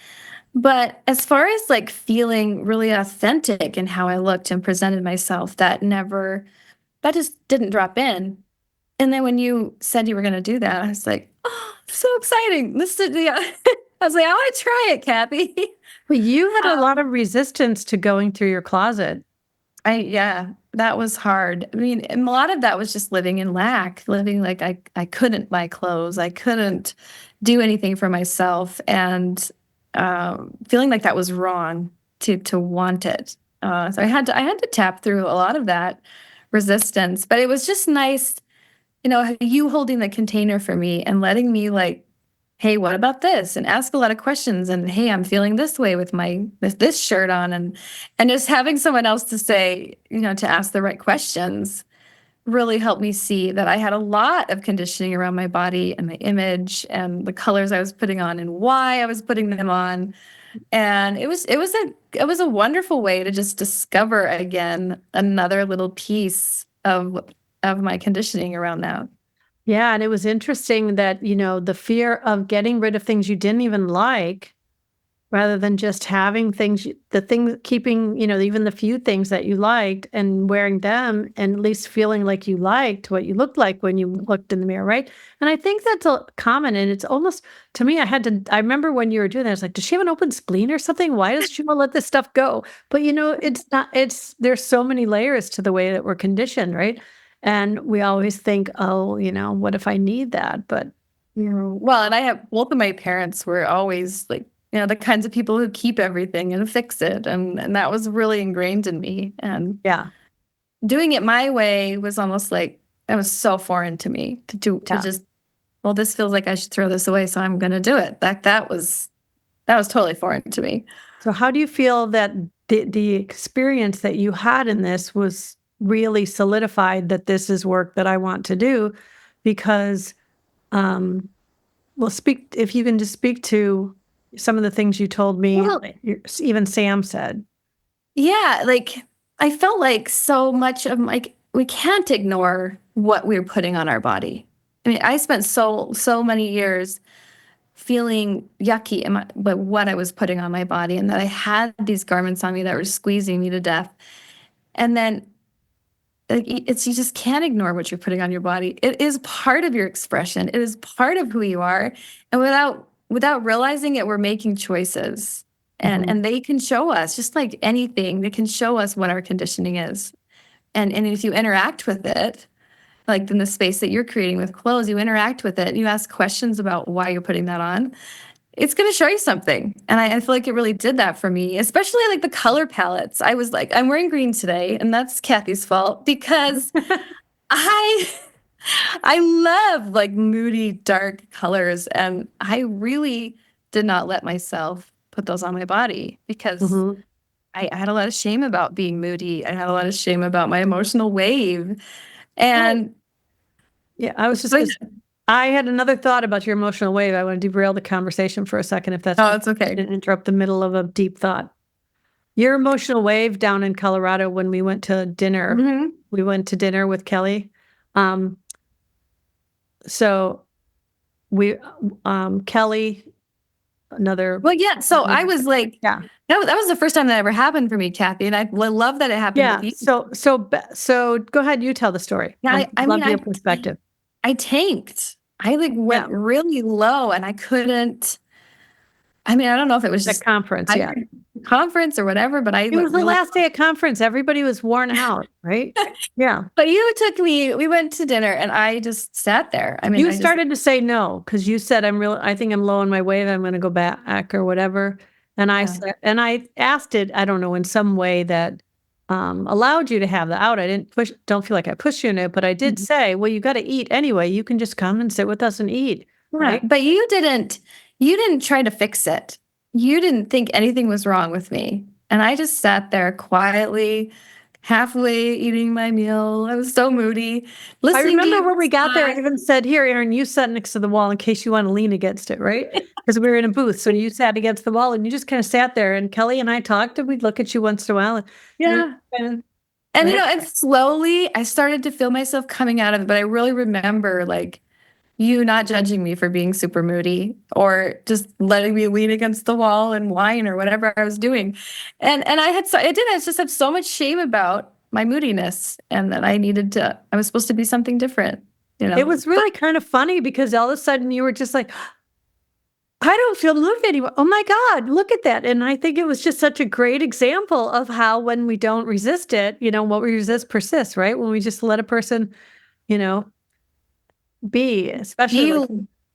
But as far as like feeling really authentic in how I looked and presented myself, that just didn't drop in. And then when you said you were going to do that, I was like, oh, so exciting. I was like, I want to try it, Kathy. But you had a lot of resistance to going through your closet. Yeah, that was hard. I mean, and a lot of that was just living in lack, living like I couldn't buy clothes. I couldn't do anything for myself, and feeling like that was wrong to want it. So I had to tap through a lot of that resistance, but it was just nice, you holding the container for me and letting me like, hey, what about this? And ask a lot of questions. And hey, I'm feeling this way with this shirt on, and just having someone else to say, to ask the right questions really helped me see that I had a lot of conditioning around my body and my image and the colors I was putting on and why I was putting them on. And it was a wonderful way to just discover again another little piece of my conditioning around that. Yeah. And it was interesting that, the fear of getting rid of things you didn't even like, rather than just having keeping, even the few things that you liked and wearing them, and at least feeling like you liked what you looked like when you looked in the mirror, right? And I think that's common, and it's almost, to me, I remember when you were doing that, I was like, does she have an open spleen or something? Why does she want to let this stuff go? But it's not, there's so many layers to the way that we're conditioned, right? And we always think, oh, what if I need that? But well, and I have both of my parents were always like, the kinds of people who keep everything and fix it. And that was really ingrained in me. And yeah, doing it my way was almost like, that was so foreign to me to just, well, this feels like I should throw this away, so I'm going to do it. That was totally foreign to me. So how do you feel that the experience that you had in this was really solidified that this is work that I want to do? Because, if you can just speak to some of the things you told me, even Sam said. Yeah, like I felt like so much of like we can't ignore what we're putting on our body. I mean, I spent so many years feeling yucky about what I was putting on my body, and that I had these garments on me that were squeezing me to death. And then you just can't ignore what you're putting on your body. It is part of your expression. It is part of who you are. And without realizing it, we're making choices. And they can show us, just like anything, they can show us what our conditioning is. And if you interact with it, like in the space that you're creating with clothes, you interact with it, you ask questions about why you're putting that on, it's going to show you something. And I feel like it really did that for me, especially like the color palettes. I was like, I'm wearing green today, and that's Kathy's fault, because I love like moody, dark colors. And I really did not let myself put those on my body, because I had a lot of shame about being moody. I had a lot of shame about my emotional wave. And yeah, I had another thought about your emotional wave. I want to derail the conversation for a second, if that's it's okay. I didn't interrupt the middle of a deep thought. Your emotional wave down in Colorado, when we went to dinner, we went to dinner with Kelly. So we, Kelly, another. Well, yeah. So I was like, that was the first time that ever happened for me, Kathy. And I love that it happened with you. So go ahead. You tell the story. Yeah, I love your perspective. I tanked. I like went really low, and I couldn't I mean, I don't know if it was The just conference, yeah. conference or whatever, but It was the last day of conference. Everybody was worn out, right? Yeah. But you took me, we went to dinner and I just sat there. I mean, You started to say no because you said, I think I'm low on my weight. I'm going to go back or whatever. And I said, and I asked it, I don't know, in some way that allowed you to have the out. I don't feel like I pushed you in it, but I did say, well, you got to eat anyway. You can just come and sit with us and eat. Right. But you didn't try to fix it. You didn't think anything was wrong with me. And I just sat there quietly, halfway eating my meal. I was so moody. I remember when we got there, I even said, here, Erin, you sat next to the wall in case you want to lean against it, right? Because we were in a booth. So you sat against the wall and you just kind of sat there. And Kelly and I talked and we'd look at you once in a while. And and slowly I started to feel myself coming out of it. But I really remember like you not judging me for being super moody or just letting me lean against the wall and whine or whatever I was doing. And I just had so much shame about my moodiness and that I was supposed to be something different. It was really kind of funny because all of a sudden you were just like, I don't feel moody anymore. Oh my God, look at that. And I think it was just such a great example of how when we don't resist it, what we resist persists, right? When we just let a person, be, especially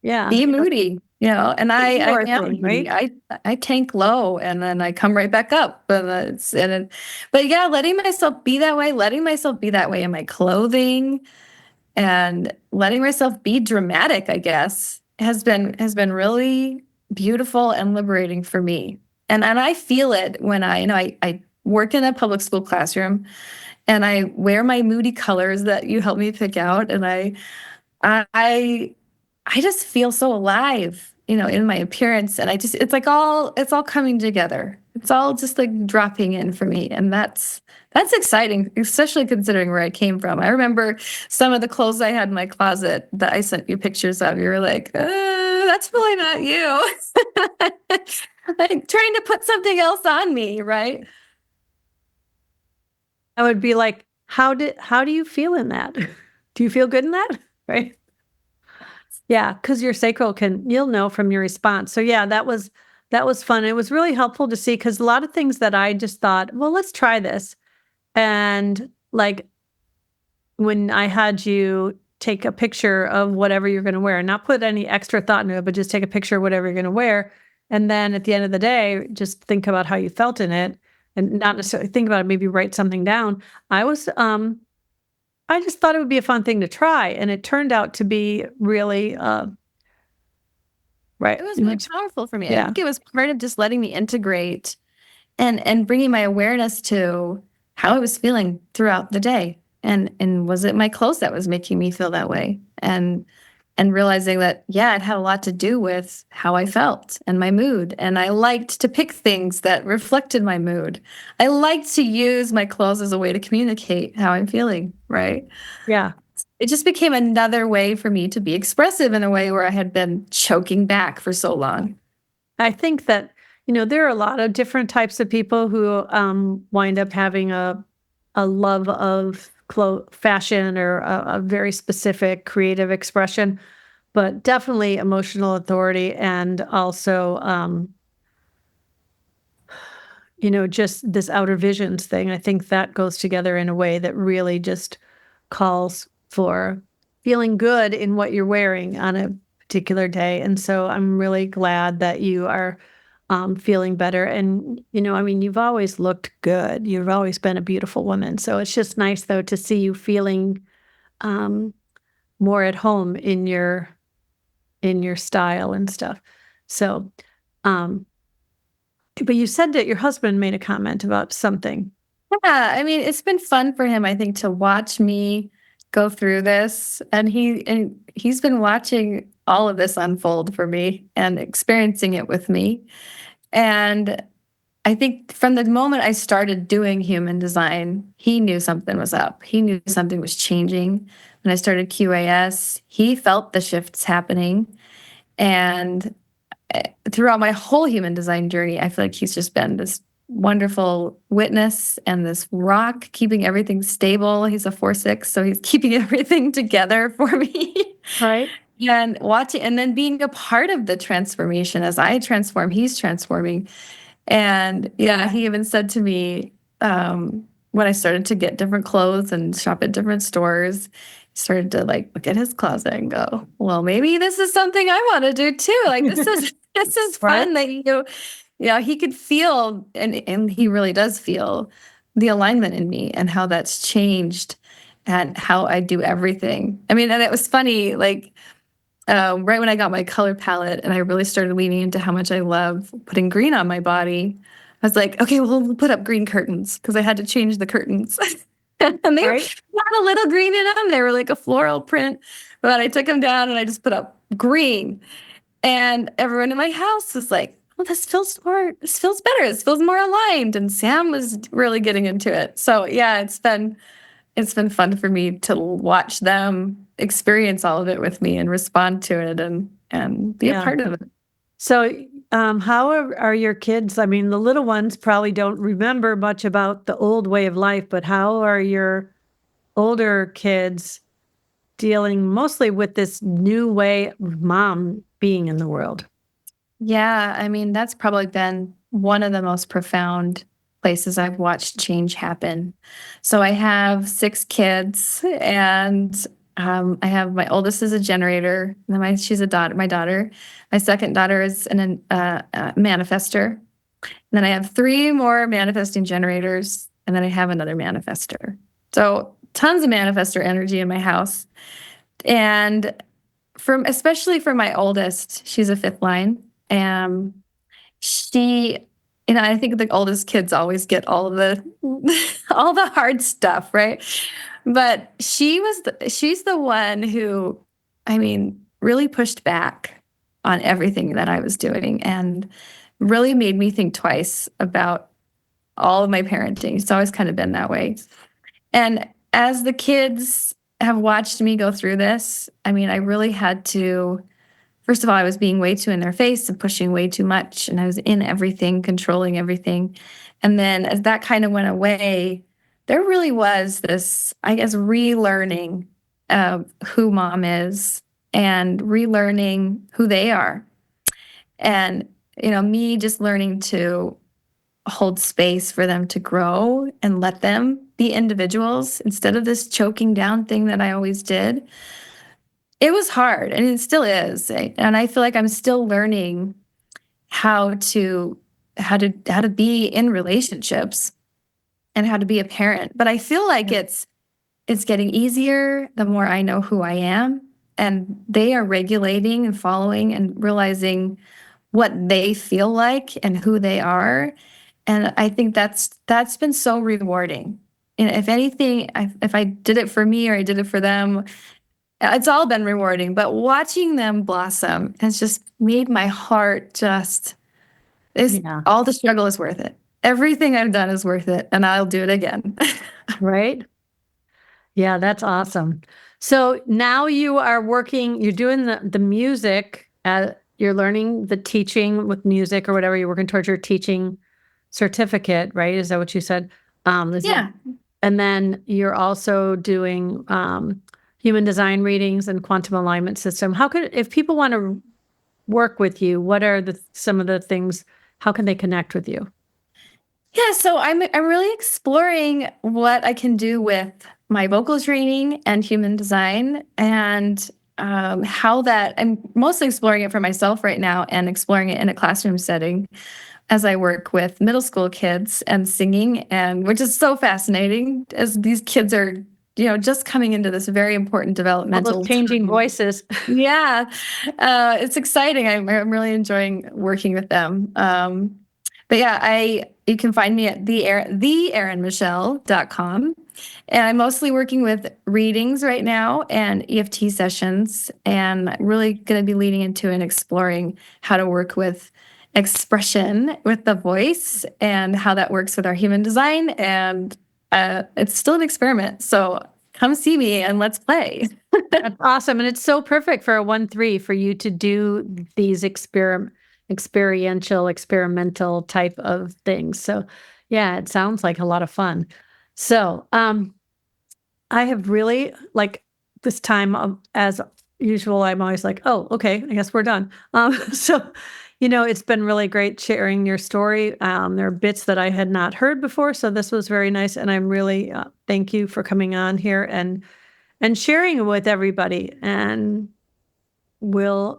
be moody, and I am moody. I tank low and then I come right back up. But letting myself be that way in my clothing and letting myself be dramatic, I guess, has been really beautiful and liberating for me. And I feel it when I work in a public school classroom and I wear my moody colors that you helped me pick out, and I just feel so alive, in my appearance. And it's all coming together. It's all just like dropping in for me. And that's exciting, especially considering where I came from. I remember some of the clothes I had in my closet that I sent you pictures of. You were like, that's really not you. Like trying to put something else on me, right? I would be like, how do you feel in that? Do you feel good in that? Right. Yeah. Cause your sacral you'll know from your response. So yeah, that was fun. It was really helpful to see, cause a lot of things that I just thought, well, let's try this. And like when I had you take a picture of whatever you're going to wear, not put any extra thought into it, but just take a picture of whatever you're going to wear. And then at the end of the day, just think about how you felt in it and not necessarily think about it, maybe write something down. I just thought it would be a fun thing to try. And it turned out to be really, right. It was really powerful for me. Yeah. I think it was part of just letting me integrate and bringing my awareness to how I was feeling throughout the day. And was it my clothes that was making me feel that way? And realizing that, it had a lot to do with how I felt and my mood. And I liked to pick things that reflected my mood. I liked to use my clothes as a way to communicate how I'm feeling, right? Yeah. It just became another way for me to be expressive in a way where I had been choking back for so long. I think that, there are a lot of different types of people who wind up having a love of fashion or a very specific creative expression, but definitely emotional authority. And also, just this outer visions thing. I think that goes together in a way that really just calls for feeling good in what you're wearing on a particular day. And so I'm really glad that you are feeling better. And, you've always looked good. You've always been a beautiful woman. So it's just nice, though, to see you feeling more at home in your style and stuff. So, but you said that your husband made a comment about something. Yeah, it's been fun for him, I think, to watch me go through this. And he's been watching all of this unfold for me and experiencing it with me. And I think from the moment I started doing human design, he knew something was up. He knew something was changing. When I started QAS, he felt the shifts happening. And throughout my whole human design journey, I feel like he's just been this wonderful witness and this rock, keeping everything stable. He's a 4/6, so he's keeping everything together for me. Right. and watching, and then being a part of the transformation as I transform, he's transforming. And yeah, he even said to me, when I started to get different clothes and shop at different stores, he started to like look at his closet and go, well, maybe this is something I want to do too. Like this is fun that he could feel, and he really does feel the alignment in me and how that's changed and how I do everything. I mean, and it was funny, like right when I got my color palette and I really started leaning into how much I love putting green on my body, I was like, okay, well, we'll put up green curtains because I had to change the curtains. And they had a little green in them. They were like a floral print, but I took them down and I just put up green. And everyone in my house was like, oh, this feels better. This feels more aligned. And Sam was really getting into it. So yeah, it's been fun for me to watch them experience all of it with me and respond to it and be a part of it. So how are your kids? I mean, the little ones probably don't remember much about the old way of life, but how are your older kids dealing mostly with this new way of mom being in the world? Yeah, I mean, that's probably been one of the most profound places I've watched change happen. So I have 6 kids, and I have my oldest is a generator. And then she's a daughter. My daughter, my second daughter is a manifester. And then I have 3 more manifesting generators, and then I have another manifester. So tons of manifester energy in my house, and especially for my oldest, she's a 5th line. She, I think the oldest kids always get all of the all the hard stuff, right? But she's the one who, I mean, really pushed back on everything that I was doing and really made me think twice about all of my parenting. It's always kind of been that way. And as the kids have watched me go through this, I mean, I really had to. First of all, I was being way too in their face and pushing way too much, and I was in everything, controlling everything. And then as that kind of went away, there really was this, I guess, relearning of who mom is and relearning who they are. And, me just learning to hold space for them to grow and let them be individuals instead of this choking down thing that I always did. It was hard, and it still is. And I feel like I'm still learning how to be in relationships and how to be a parent. But I feel like it's getting easier the more I know who I am, and they are regulating and following and realizing what they feel like and who they are. And I think that's been so rewarding. And if anything, if I did it for me or I did it for them, it's all been rewarding, but watching them blossom has just made my heart all the struggle is worth it. Everything I've done is worth it, and I'll do it again. Right? Yeah, that's awesome. So now you're doing the music, you're learning the teaching with music or whatever, you're working towards your teaching certificate, right? Is that what you said? Yeah. And then you're also doing human design readings and quantum alignment system. If people want to work with you, what are some of the things, how can they connect with you? Yeah, so I'm really exploring what I can do with my vocal training and human design, and how that I'm mostly exploring it for myself right now and exploring it in a classroom setting as I work with middle school kids and singing, and which is so fascinating as these kids are, just coming into this very important developmental All those changing voices. Yeah, it's exciting. I'm really enjoying working with them. But yeah, you can find me at theerinmichelle.com. And I'm mostly working with readings right now and EFT sessions, and really going to be leaning into and exploring how to work with expression with the voice and how that works with our human design. And it's still an experiment. So come see me and let's play. That's awesome. And it's so perfect for a 1-3 for you to do these experimental type of things. So yeah, it sounds like a lot of fun. So I have really, like, this time as usual, I'm always like, oh, okay, I guess we're done. So, it's been really great sharing your story. There are bits that I had not heard before, so this was very nice. And I'm really, thank you for coming on here and sharing it with everybody. And we'll,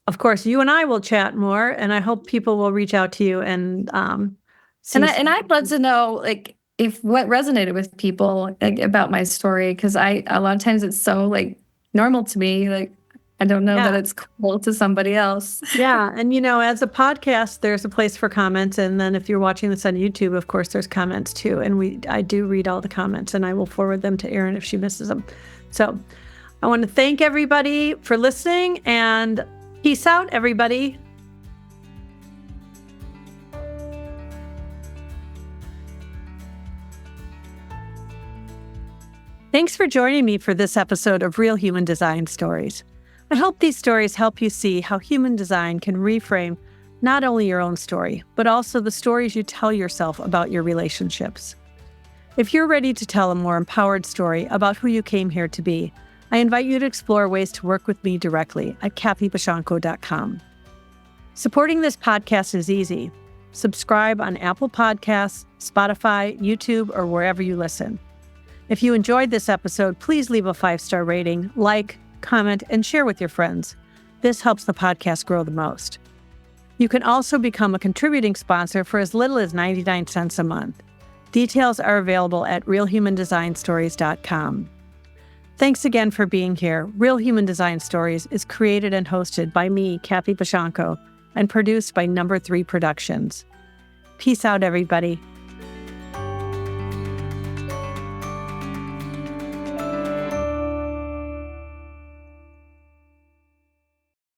of course, you and I will chat more, and I hope people will reach out to you and I'd love to know, like, if what resonated with people, like, about my story, because a lot of times it's so, like, normal to me, like, I don't know that it's cool to somebody else. Yeah, and as a podcast, there's a place for comments, and then if you're watching this on YouTube, of course, there's comments too, and I do read all the comments, and I will forward them to Erin if she misses them. So I want to thank everybody for listening, and peace out, everybody. Thanks for joining me for this episode of Real Human Design Stories. I hope these stories help you see how human design can reframe not only your own story, but also the stories you tell yourself about your relationships. If you're ready to tell a more empowered story about who you came here to be, I invite you to explore ways to work with me directly at kathybashanko.com. Supporting this podcast is easy. Subscribe on Apple Podcasts, Spotify, YouTube, or wherever you listen. If you enjoyed this episode, please leave a 5-star rating, like, comment, and share with your friends. This helps the podcast grow the most. You can also become a contributing sponsor for as little as 99 cents a month. Details are available at realhumandesignstories.com. Thanks again for being here. Real Human Design Stories is created and hosted by me, Kathy Bashanko, and produced by Number 3 Productions. Peace out, everybody.